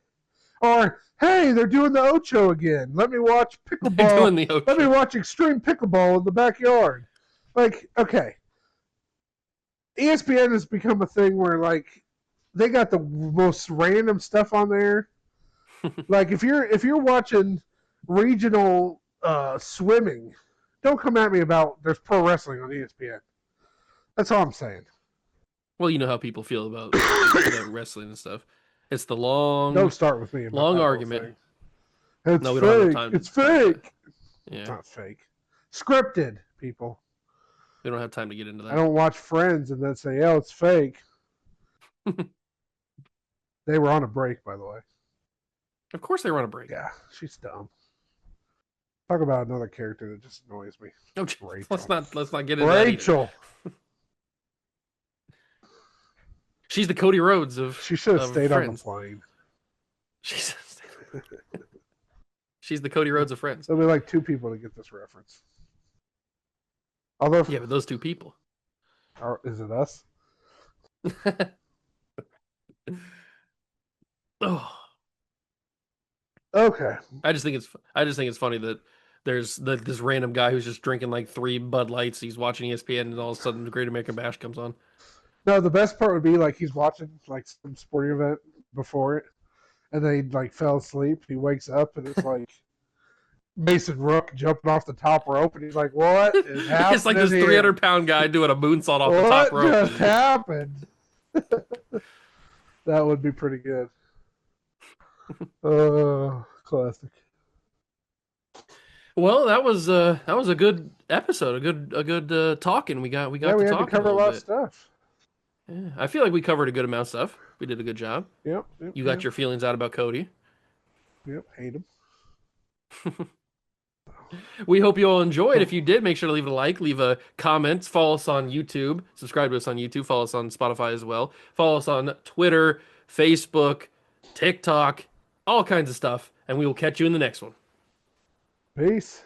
[SPEAKER 4] Or, hey, they're doing the Ocho again. Let me watch pickleball. Let me watch extreme pickleball in the backyard. Like, okay. ESPN has become a thing where, like, they got the most random stuff on there. Like, if you're watching regional swimming, don't come at me about there's pro wrestling on ESPN. That's all I'm saying.
[SPEAKER 3] Well, you know how people feel about wrestling and stuff. It's the long.
[SPEAKER 4] Don't start with me.
[SPEAKER 3] Long argument.
[SPEAKER 4] It's
[SPEAKER 3] no, we
[SPEAKER 4] fake.
[SPEAKER 3] don't have time.
[SPEAKER 4] It's fake.
[SPEAKER 3] Yeah.
[SPEAKER 4] It's not fake. Scripted, people.
[SPEAKER 3] We don't have time to get into that.
[SPEAKER 4] I don't watch Friends and then say, "Oh, it's fake." They were on a break, by the way.
[SPEAKER 3] Of course, they were on a break.
[SPEAKER 4] Yeah, she's dumb. Talk about another character that just annoys me.
[SPEAKER 3] No, let's not get into
[SPEAKER 4] Rachel.
[SPEAKER 3] That She's the Cody Rhodes of.
[SPEAKER 4] She should have stayed
[SPEAKER 3] Friends.
[SPEAKER 4] on the plane.
[SPEAKER 3] She's the Cody Rhodes of Friends.
[SPEAKER 4] There'll be like 2 people to get this reference. Although,
[SPEAKER 3] yeah, but those 2 people.
[SPEAKER 4] Is it us?
[SPEAKER 3] Oh.
[SPEAKER 4] Okay.
[SPEAKER 3] I just think it's funny that there's this random guy who's just drinking like 3 Bud Lights. He's watching ESPN, and all of a sudden, the Great American Bash comes on.
[SPEAKER 4] No, the best part would be like he's watching like some sporting event before it, and then he like fell asleep. He wakes up and it's like Mason Rook jumping off the top rope, and he's like, "What is happening?"
[SPEAKER 3] It's like this 300-pound guy doing a moonsault off the top rope.
[SPEAKER 4] What just happened? That would be pretty good. Classic.
[SPEAKER 3] Well, that was a good episode, a good talking. We had to
[SPEAKER 4] cover a lot of stuff.
[SPEAKER 3] Yeah, I feel like we covered a good amount of stuff. We did a good job.
[SPEAKER 4] Yep.
[SPEAKER 3] You got your feelings out about Cody.
[SPEAKER 4] Yep, hate him.
[SPEAKER 3] We hope you all enjoyed. If you did, make sure to leave a like, leave a comment, follow us on YouTube, subscribe to us on YouTube, follow us on Spotify as well. Follow us on Twitter, Facebook, TikTok, all kinds of stuff, and we will catch you in the next one.
[SPEAKER 4] Peace.